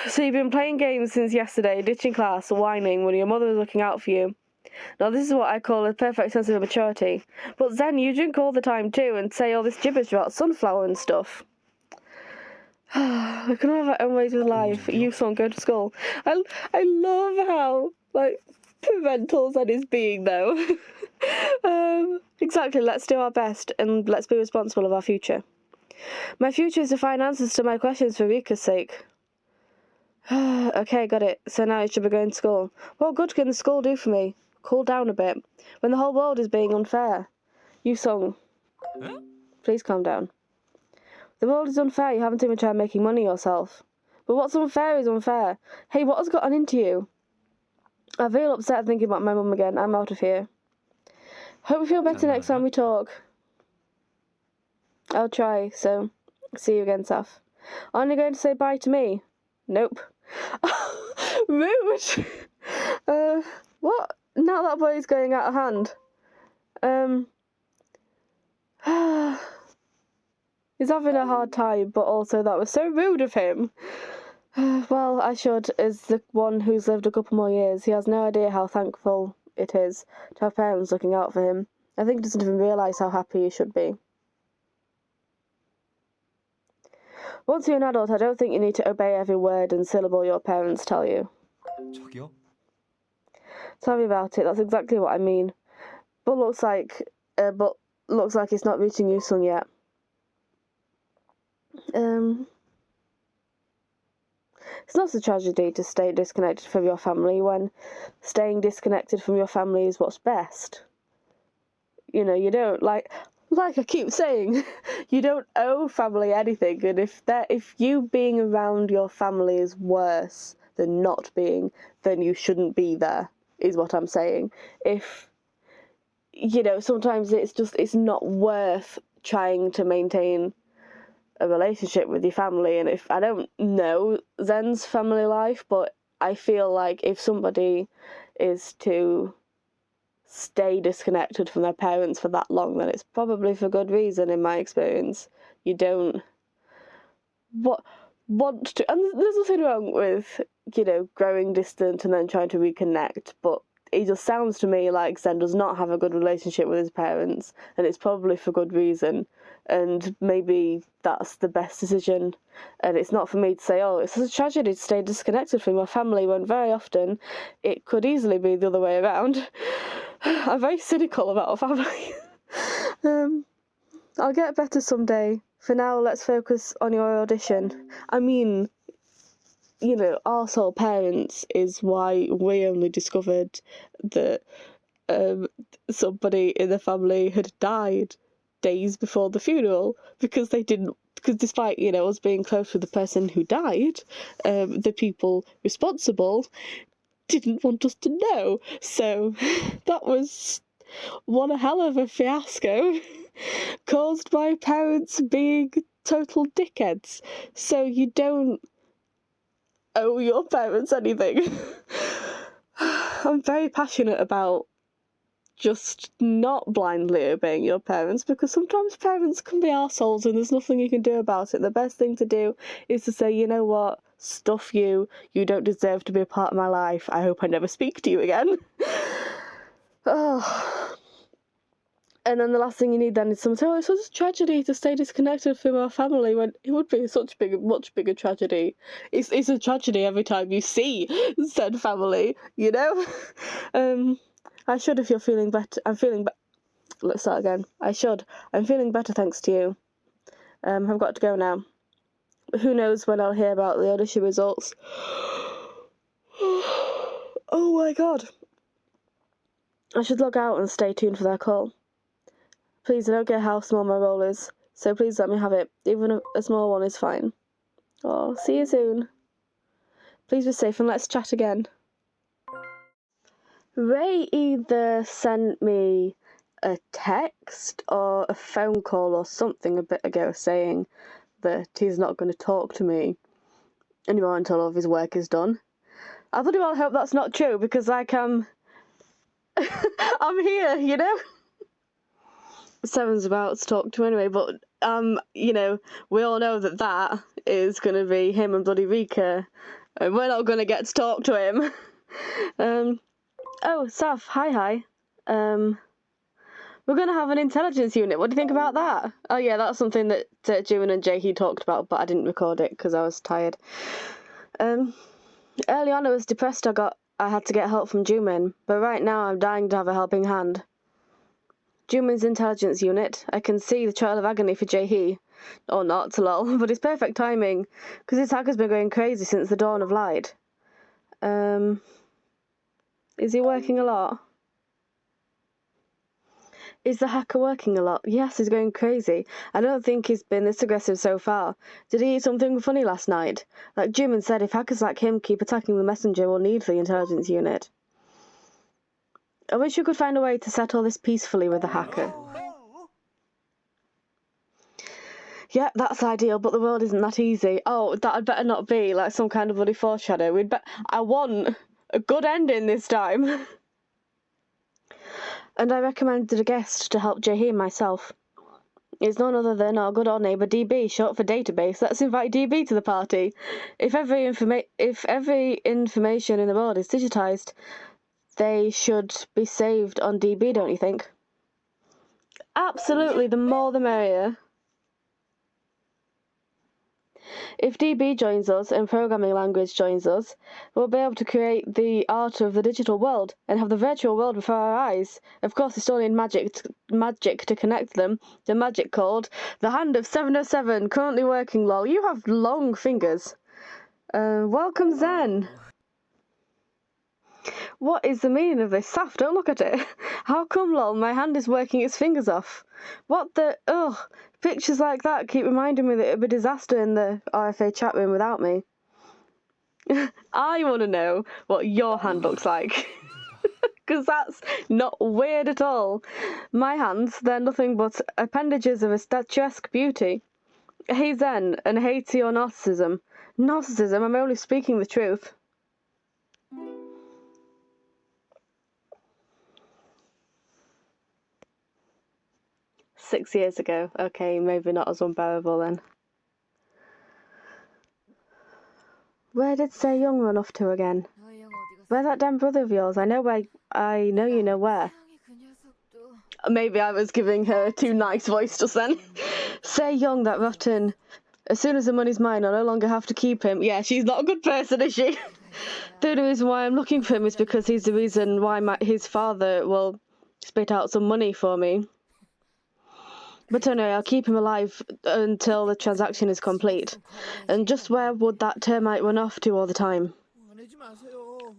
So you've been playing games since yesterday, ditching class, whining when your mother was looking out for you. Now this is what I call a perfect sense of maturity. But Zen, you drink all the time too and say all this gibberish about sunflower and stuff. We can all have our own ways with life. Yoosung, go to school. I love how, like, pimental Zen is being, though. Exactly, let's do our best and let's be responsible of our future. My future is to find answers to my questions for Rika's sake. Okay, got it. So now you should be going to school. What good can the school do for me? Cool down a bit. When the whole world is being unfair. Yoosung, please calm down. The world is unfair, you haven't even tried making money yourself. But what's unfair is unfair. Hey, what has gotten into you? I feel upset thinking about my mum again. I'm out of here. Hope you feel better next time we talk. I'll try, so see you again, Saf. Aren't you going to say bye to me? Nope. Rude! What? Now that boy's going out of hand. He's having a hard time, but also that was so rude of him. Well, I should, as the one who's lived a couple more years. He has no idea how thankful it is to have parents looking out for him. I think he doesn't even realise how happy he should be. Once you're an adult, I don't think you need to obey every word and syllable your parents tell you. 저기요? Tell me about it, that's exactly what I mean. But looks like it's not reaching Yoosung yet. It's not a tragedy to stay disconnected from your family when staying disconnected from your family is what's best. You know, you don't, like I keep saying, you don't owe family anything, and if you being around your family is worse than not being, then you shouldn't be there, is what I'm saying. If, you know, sometimes it's not worth trying to maintain a relationship with your family, and if I don't know Zen's family life, but I feel like if somebody is to stay disconnected from their parents for that long, then it's probably for good reason. In my experience, you don't want to, and there's nothing wrong with, you know, growing distant and then trying to reconnect, but it just sounds to me like Zen does not have a good relationship with his parents, and it's probably for good reason. And maybe that's the best decision. And it's not for me to say, oh, it's a tragedy to stay disconnected from your family, when very often it could easily be the other way around. I'm very cynical about family. I'll get better someday. For now, let's focus on your audition. I mean, you know, arsehole parents is why we only discovered that somebody in the family had died days before the funeral, because despite, you know, us being close with the person who died, the people responsible didn't want us to know. So that was one hell of a fiasco caused by parents being total dickheads. So you don't owe your parents anything. I'm very passionate about just not blindly obeying your parents, because sometimes parents can be arseholes and there's nothing you can do about it. The best thing to do is to say, you know what, stuff you don't deserve to be a part of my life. I hope I never speak to you again. Oh. And then the last thing you need then is someone to say, oh, it's such a tragedy to stay disconnected from our family, when it would be much bigger tragedy. It's a tragedy every time you see said family, you know? I should, if you're feeling better. Let's start again. I'm feeling better thanks to you. I've got to go now. Who knows when I'll hear about the audition results. Oh my god. I should log out and stay tuned for their call. Please, I don't care how small my role is, so please let me have it. Even a small one is fine. Oh, see you soon. Please be safe and let's chat again. Ray either sent me a text or a phone call or something a bit ago saying that he's not going to talk to me anymore until all of his work is done. I bloody well hope that's not true, because, like, I'm here, you know? Seven's about to talk to anyway, but you know, we all know that is going to be him and bloody Rika, and we're not going to get to talk to him. Oh, Saf, hi. We're going to have an intelligence unit. What do you think about that? Oh yeah, that's something that Jimin and Jaehee talked about, but I didn't record it because I was tired. Early on I was depressed I had to get help from Jimin, but right now I'm dying to have a helping hand. Jimin's intelligence unit. I can see the trail of agony for Jaehee. Or not, lol, but it's perfect timing, because his hacker's been going crazy since the dawn of light. Is he working a lot? Is the hacker working a lot? Yes, he's going crazy. I don't think he's been this aggressive so far. Did he eat something funny last night? Like Jimin said, if hackers like him keep attacking the messenger, we'll need the intelligence unit. I wish we could find a way to settle this peacefully with the hacker. Yeah, that's ideal, but the world isn't that easy. Oh, that'd better not be like some kind of bloody foreshadow. I want a good ending this time. And I recommended a guest to help Jaehee and myself. It's none other than our good old neighbour DB, short for database. Let's invite DB to the party. If every information in the world is digitised, they should be saved on DB, don't you think? Absolutely, the more the merrier. If DB joins us and programming language joins us, we'll be able to create the art of the digital world and have the virtual world before our eyes. Of course, we still need magic to connect them. The magic called the Hand of 707, currently working, lol. You have long fingers. Welcome, Zen. What is the meaning of this? Saf, don't look at it. How come, lol, my hand is working its fingers off? What the... Ugh. Pictures like that keep reminding me that it would be a disaster in the RFA chat room without me. I want to know what your hand looks like. Because that's not weird at all. My hands, they're nothing but appendages of a statuesque beauty. Hey Zen, and hey to your narcissism. Narcissism? I'm only speaking the truth. "6 years ago. Okay, maybe not as unbearable then. Where did Se-young run off to again? Where's that damn brother of yours? I know you know where." Maybe I was giving her a too nice voice just then. Se-young, that rotten. As soon as the money's mine, I'll no longer have to keep him. Yeah, she's not a good person, is she? The only reason why I'm looking for him is because he's the reason why his father will spit out some money for me. But anyway, I'll keep him alive until the transaction is complete. And just where would that termite run off to all the time?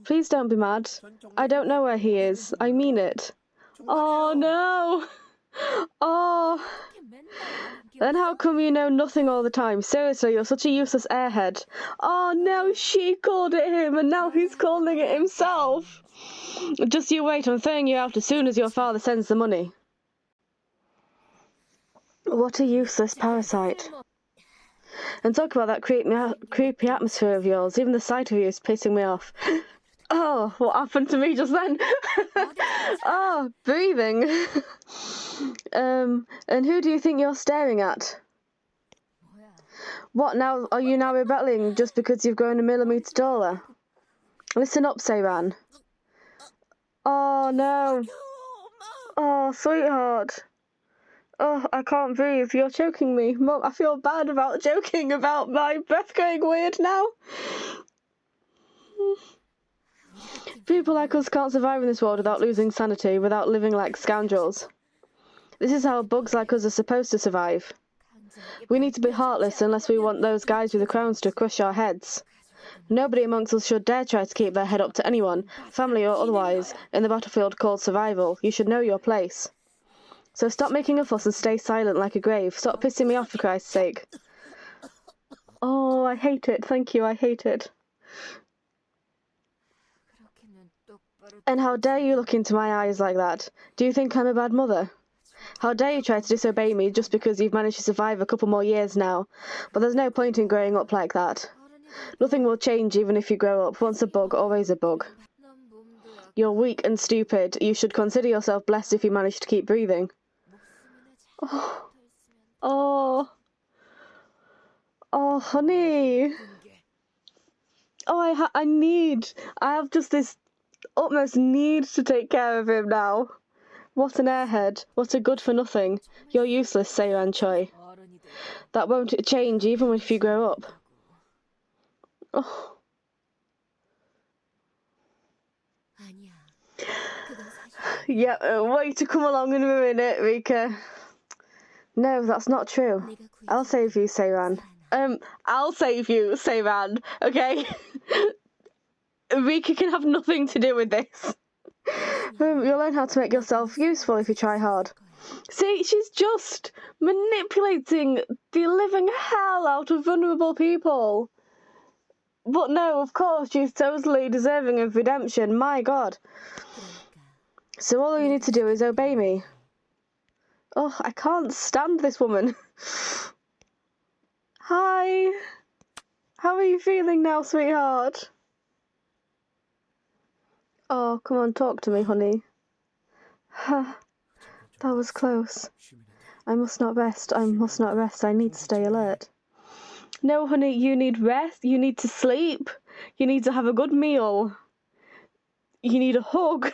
Please don't be mad. I don't know where he is. I mean it. Oh no! Oh! Then how come you know nothing all the time? Seriously, you're such a useless airhead. Oh no, she called it him and now he's calling it himself. Just you wait, I'm throwing you out as soon as your father sends the money. What a useless parasite. And talk about that creepy atmosphere of yours. Even the sight of you is pissing me off. Oh, what happened to me just then? Oh, breathing. And who do you think you're staring at? What now? Are you now rebelling just because you've grown a millimetre taller? Listen up, Seiran. Oh no. Oh, sweetheart. Oh, I can't breathe. You're choking me. Mum, I feel bad about joking about my breath going weird now. People like us can't survive in this world without losing sanity, without living like scoundrels. This is how bugs like us are supposed to survive. We need to be heartless unless we want those guys with the crowns to crush our heads. Nobody amongst us should dare try to keep their head up to anyone, family or otherwise, in the battlefield called survival. You should know your place. So stop making a fuss and stay silent like a grave. Stop pissing me off, for Christ's sake. Oh, I hate it. Thank you, I hate it. And how dare you look into my eyes like that? Do you think I'm a bad mother? How dare you try to disobey me just because you've managed to survive a couple more years now? But there's no point in growing up like that. Nothing will change even if you grow up. Once a bug, always a bug. You're weak and stupid. You should consider yourself blessed if you manage to keep breathing. Oh. Oh, oh, honey. Oh, I have just this utmost need to take care of him now. What an airhead. What a good for nothing. You're useless, Seiran Choi. That won't change even if you grow up. Oh. Yeah, way to come along and ruin it, Rika. No, that's not true. I'll save you, Seiran. I'll save you, Seiran, okay? Rika can have nothing to do with this. You'll learn how to make yourself useful if you try hard. See, she's just manipulating the living hell out of vulnerable people. But no, of course, she's totally deserving of redemption, my god. So all you need to do is obey me. Oh, I can't stand this woman. Hi. How are you feeling now, sweetheart? Oh, come on, talk to me, honey. That was close. I must not rest. I must not rest. I need to stay alert. No, honey, you need rest. You need to sleep. You need to have a good meal. You need a hug.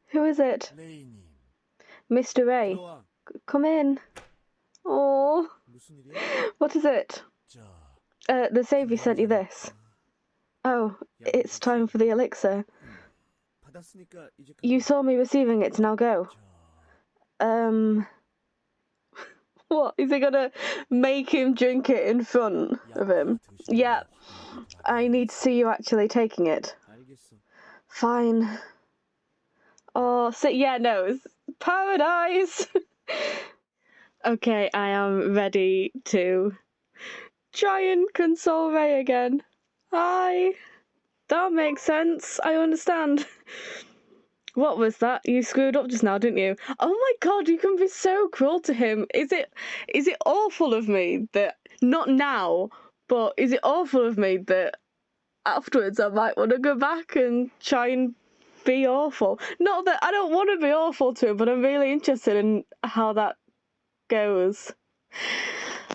Who is it? Mr. Ray. Come in. Oh. What is it? The Saviour sent you this. Oh, it's time for the elixir. You saw me receiving it, now go. What? Is he gonna make him drink it in front of him? Yeah. I need to see you actually taking it. Fine. Oh, so yeah, no, it's paradise. Okay, I am ready to try and console Ray again. Hi. That makes sense. I understand. What was that? You screwed up just now, didn't you? Oh my god, you can be so cruel to him. Is it awful of me that, not now, but is it awful of me that afterwards I might want to go back and try and be awful? Not that I don't want to be awful to him, but I'm really interested in how that goes.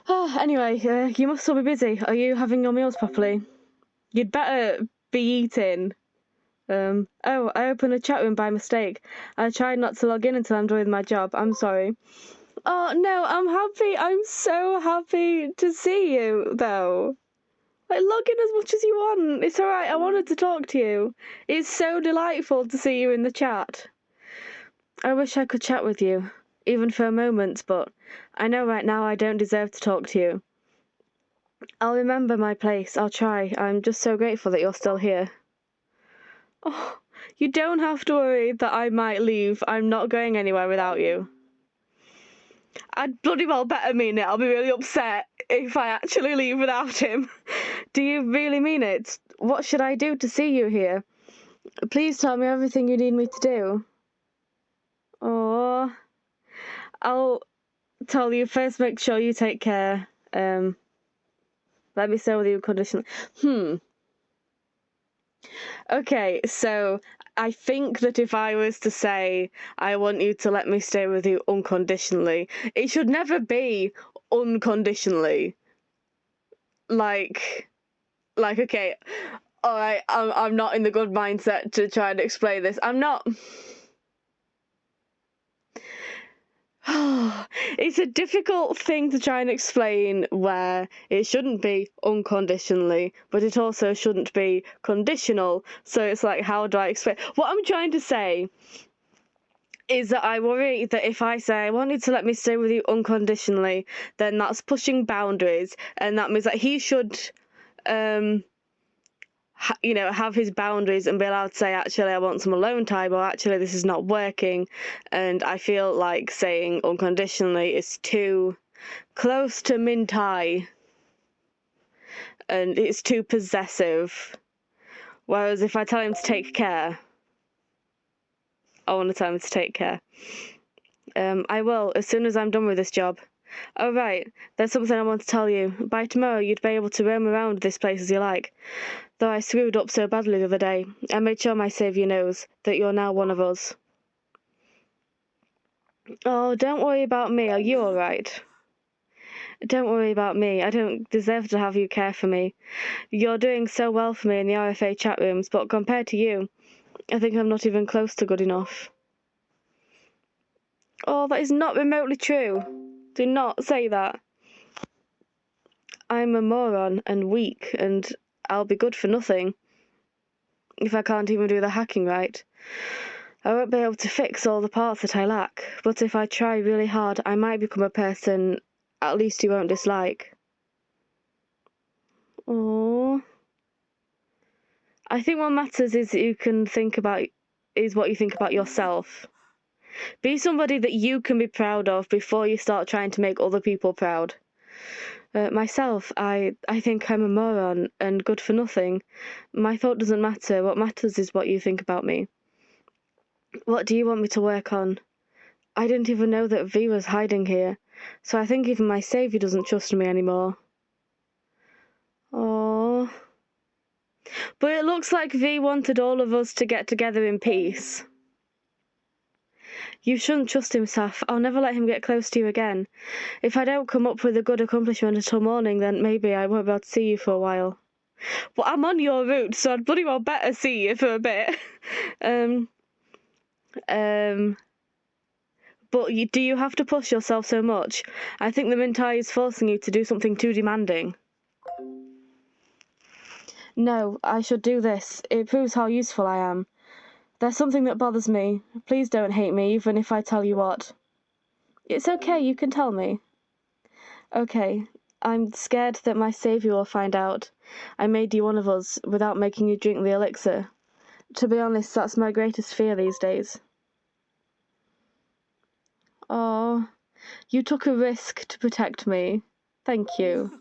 Anyway, you must still be busy. Are you having your meals properly? You'd better be eating. Oh, I opened a chat room by mistake. I tried not to log in until I'm done with my job. I'm sorry. Oh, no, I'm happy. I'm so happy to see you, though. Like, log in as much as you want. It's alright, I wanted to talk to you. It's so delightful to see you in the chat. I wish I could chat with you, even for a moment, but I know right now I don't deserve to talk to you. I'll remember my place. I'll try. I'm just so grateful that you're still here. Oh, you don't have to worry that I might leave. I'm not going anywhere without you. I'd bloody well better mean it. I'll be really upset if I actually leave without him. Do you really mean it? What should I do to see you here? Please tell me everything you need me to do. Oh, I'll tell you. First, make sure you take care. Let me stay with you unconditionally. Okay, so I think that if I was to say, I want you to let me stay with you unconditionally, it should never be unconditionally. Like, okay, alright, I'm not in the good mindset to try and explain this. I'm not... It's a difficult thing to try and explain where it shouldn't be unconditionally, but it also shouldn't be conditional. So it's like, how do I explain? What I'm trying to say is that I worry that if I say I want you to let me stay with you unconditionally, then that's pushing boundaries, and that means that he should have his boundaries and be allowed to say, actually, I want some alone time, or actually, this is not working. And I feel like saying unconditionally is too close to Mintai, and it's too possessive. Whereas if I tell him to take care, I want to tell him to take care. I will, as soon as I'm done with this job. Oh, right, there's something I want to tell you. By tomorrow, you'd be able to roam around this place as you like. Though I screwed up so badly the other day, I made sure my saviour knows that you're now one of us. Oh, don't worry about me. Are you alright? Don't worry about me. I don't deserve to have you care for me. You're doing so well for me in the RFA chat rooms, but compared to you, I think I'm not even close to good enough. Oh, that is not remotely true. Do not say that. I'm a moron and weak, and I'll be good for nothing if I can't even do the hacking right. I won't be able to fix all the parts that I lack, but if I try really hard, I might become a person at least you won't dislike. Aww. I think what matters is what you think about yourself. Be somebody that you can be proud of before you start trying to make other people proud. Myself, I think I'm a moron and good for nothing. My thought doesn't matter. What matters is what you think about me. What do you want me to work on? I didn't even know that V was hiding here, so I think even my saviour doesn't trust me anymore. Aww. But it looks like V wanted all of us to get together in peace. You shouldn't trust him, Saf. I'll never let him get close to you again. If I don't come up with a good accomplishment until morning, then maybe I won't be able to see you for a while. Well, I'm on your route, so I'd bloody well better see you for a bit. But do you have to push yourself so much? I think the Mintai is forcing you to do something too demanding. No, I should do this. It proves how useful I am. There's something that bothers me. Please don't hate me, even if I tell you what. It's okay, you can tell me. Okay, I'm scared that my saviour will find out I made you one of us without making you drink the elixir. To be honest, that's my greatest fear these days. Oh, you took a risk to protect me. Thank you.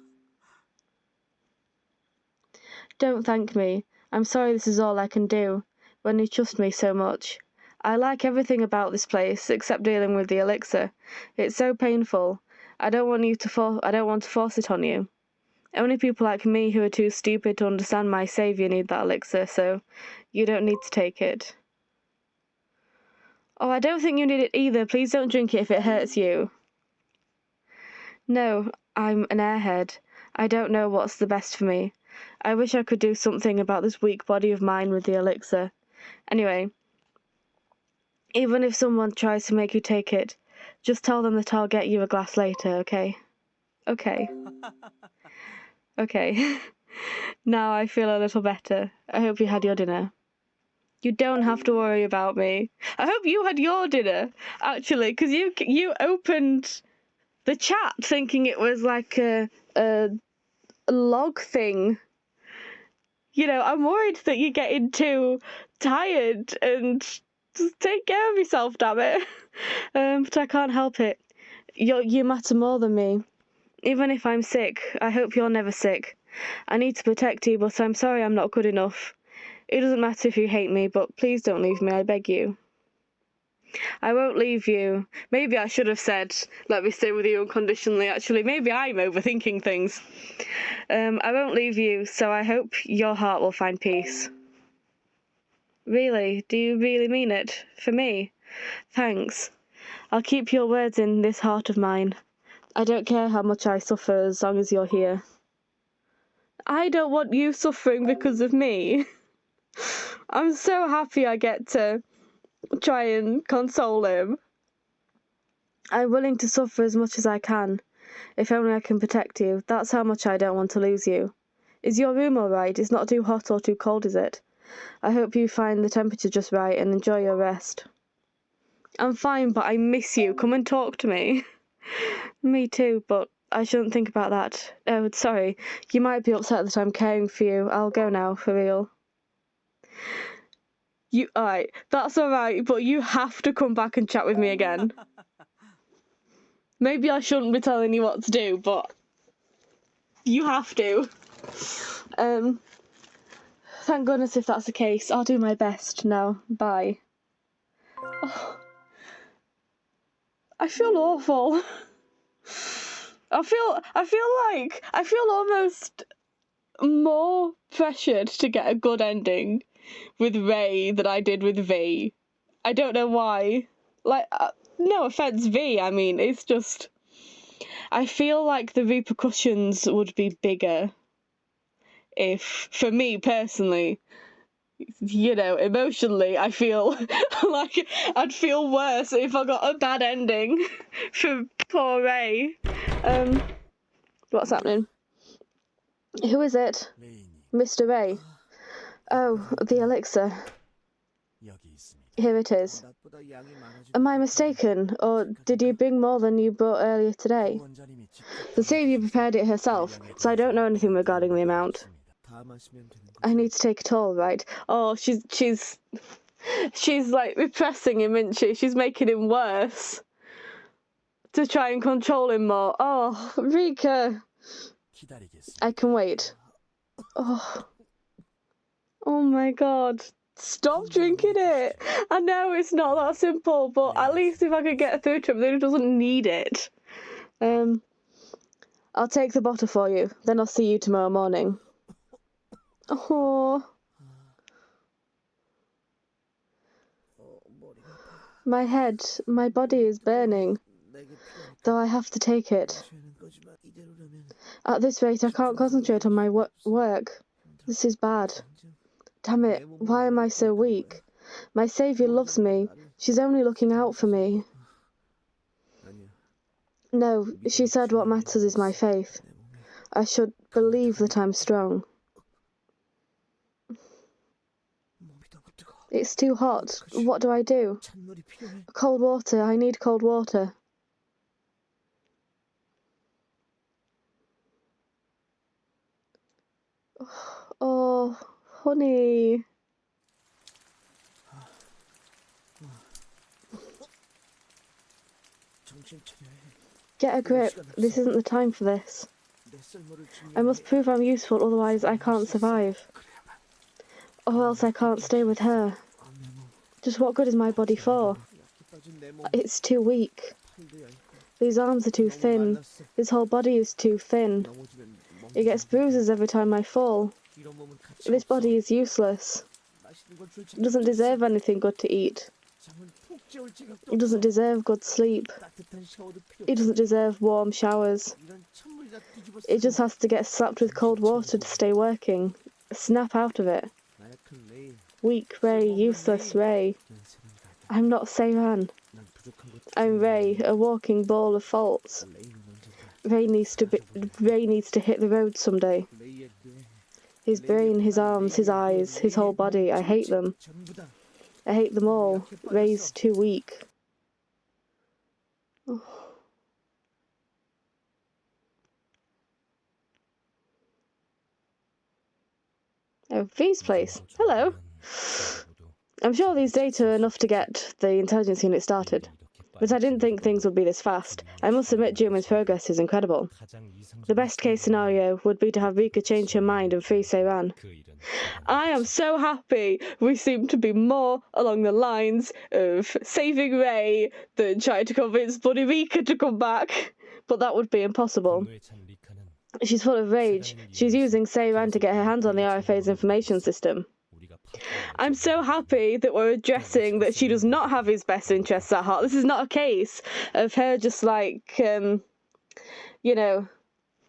Don't thank me. I'm sorry this is all I can do, when you trust me so much. I like everything about this place, except dealing with the elixir. It's so painful. I don't want to force it on you. Only people like me who are too stupid to understand my saviour need that elixir, so you don't need to take it. Oh, I don't think you need it either. Please don't drink it if it hurts you. No, I'm an airhead. I don't know what's the best for me. I wish I could do something about this weak body of mine with the elixir. Anyway, even if someone tries to make you take it, just tell them that I'll get you a glass later, okay? Okay. Okay. Now I feel a little better. I hope you had your dinner. You don't have to worry about me. I hope you had your dinner, actually, because you opened the chat thinking it was like a log thing. You know, I'm worried that you're getting too tired and just take care of yourself, damn it. But I can't help it. You matter more than me. Even if I'm sick, I hope you're never sick. I need to protect you, but I'm sorry I'm not good enough. It doesn't matter if you hate me, but please don't leave me, I beg you. I won't leave you. Maybe I should have said, let me stay with you unconditionally, actually. Maybe I'm overthinking things. I won't leave you, so I hope your heart will find peace. Really? Do you really mean it? For me? Thanks. I'll keep your words in this heart of mine. I don't care how much I suffer as long as you're here. I don't want you suffering because of me. I'm so happy I get to try and console him. I'm willing to suffer as much as I can, if only I can protect you. That's how much I don't want to lose you. Is your room all right? It's not too hot or too cold, is it? I hope you find the temperature just right and enjoy your rest. I'm fine, but I miss you. Come and talk to me. Me too, but I shouldn't think about that. Oh, sorry. You might be upset that I'm caring for you. I'll go now, for real. Alright, that's alright, but you have to come back and chat with me again. Maybe I shouldn't be telling you what to do, but you have to. Thank goodness if that's the case. I'll do my best now. Bye. Oh, I feel awful. I feel almost more pressured to get a good ending with Ray than I did with V. I don't know why. no offense, V. I mean, it's just I feel like the repercussions would be bigger if, for me personally, you know, emotionally, I feel like I'd feel worse if I got a bad ending for poor Ray. What's happening? Who is it? Mr. Ray. Oh, the elixir. Here it is. Am I mistaken, or did you bring more than you brought earlier today? The Savior prepared it herself, so I don't know anything regarding the amount. I need to take it all, right? Oh, she's like repressing him, isn't she? She's making him worse to try and control him more. Oh, Rika. I can wait. Oh my god. Stop drinking it. I know it's not that simple, but at least if I could get through to him, then he doesn't need it. I'll take the bottle for you. Then I'll see you tomorrow morning. Oh. My head, my body is burning, though I have to take it. At this rate, I can't concentrate on my work. This is bad. Damn it, why am I so weak? My Saviour loves me. She's only looking out for me. No, she said what matters is my faith. I should believe that I'm strong. It's too hot. What do I do? Cold water. I need cold water. Oh, honey. Get a grip. This isn't the time for this. I must prove I'm useful, otherwise I can't survive. Or else I can't stay with her. Just what good is my body for? It's too weak. These arms are too thin. This whole body is too thin. It gets bruises every time I fall. This body is useless. It doesn't deserve anything good to eat. It doesn't deserve good sleep. It doesn't deserve warm showers. It just has to get slapped with cold water to stay working. Snap out of it. Weak Ray, useless Ray. I'm not Seiran. I'm Ray, a walking ball of faults. Ray needs to hit the road someday. His brain, his arms, his eyes, his whole body, I hate them. I hate them all. Ray's too weak. Oh. Oh, V's place. Hello. I'm sure these data are enough to get the intelligence unit started. But I didn't think things would be this fast. I must admit Juman's progress is incredible. The best case scenario would be to have Rika change her mind and free Seiran. I am so happy we seem to be more along the lines of saving Ray than trying to convince bloody Rika to come back. But that would be impossible. She's full of rage. She's using Seiran to get her hands on the RFA's information system. I'm so happy that we're addressing that she does not have his best interests at heart. This is not a case of her just like, you know,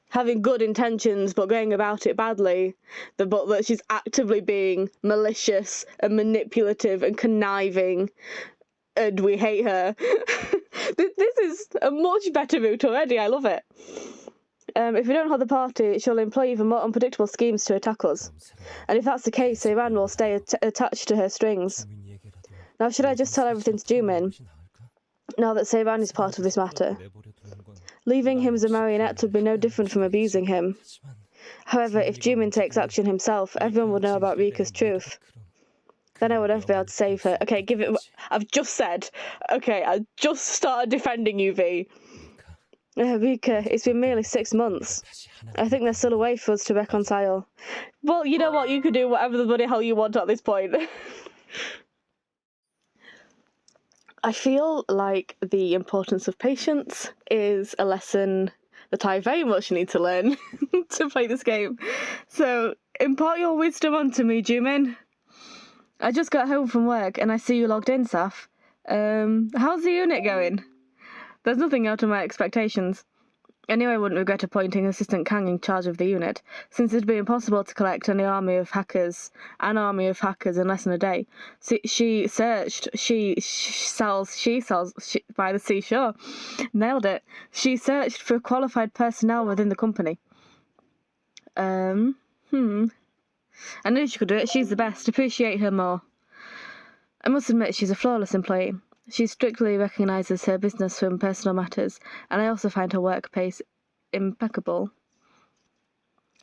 having good intentions but going about it badly, but that she's actively being malicious and manipulative and conniving, and we hate her. This is a much better route already. I love it. If we don't hold the party, she'll employ even more unpredictable schemes to attack us. And if that's the case, Seiran will stay attached to her strings. Now, should I just tell everything to Jumin, now that Seiran is part of this matter? Leaving him as a marionette would be no different from abusing him. However, if Jumin takes action himself, everyone will know about Rika's truth. Then I would never be able to save her. Okay, give it... I've just said... Okay, I just started defending you, V. Rika, it's been merely 6 months. I think there's still a way for us to reconcile. Well, you know what? You can do whatever the bloody hell you want at this point. I feel like the importance of patience is a lesson that I very much need to learn to play this game. So, impart your wisdom onto me, Jumin. I just got home from work and I see you logged in, Saf. How's the unit going? There's nothing out of my expectations. I knew I wouldn't regret appointing Assistant Kang in charge of the unit, since it'd be impossible to collect an army of hackers in less than a day. She searched, she sells by the seashore. Nailed it. She searched for qualified personnel within the company. I knew she could do it. She's the best. Appreciate her more. I must admit she's a flawless employee. She strictly recognises her business from personal matters, and I also find her work pace impeccable.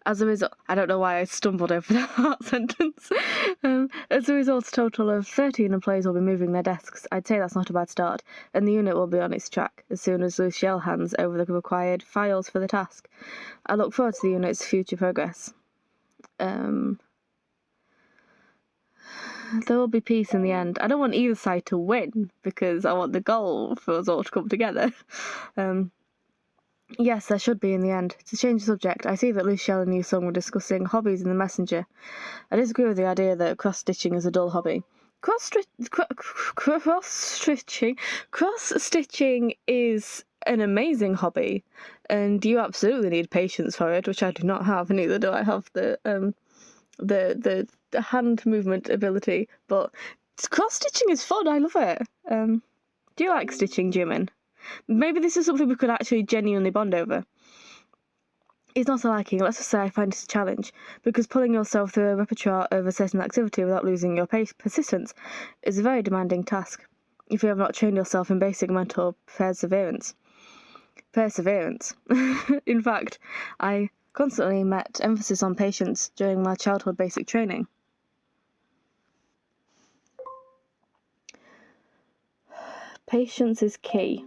As a result, I don't know why I stumbled over that sentence. As a result, a total of 13 employees will be moving their desks. I'd say that's not a bad start, and the unit will be on its track as soon as Lucielle hands over the required files for the task. I look forward to the unit's future progress. There will be peace in the end. I don't want either side to win, because I want the goal for us all to come together. Yes, there should be in the end. To change the subject, I see that Lucielle and Yu Sung were discussing hobbies in the messenger. I disagree with the idea that cross-stitching is a dull hobby. Cross-stitching is an amazing hobby, and you absolutely need patience for it, which I do not have, neither do I have the hand movement ability, but cross-stitching is fun. I love it. Do you like stitching, Jimin? Maybe this is something we could actually genuinely bond over. It's not a liking. Let's just say I find it a challenge, because pulling yourself through a repertoire of a certain activity without losing your persistence is a very demanding task, if you have not trained yourself in basic mental perseverance. In fact, I constantly met emphasis on patience during my childhood basic training. Patience is key.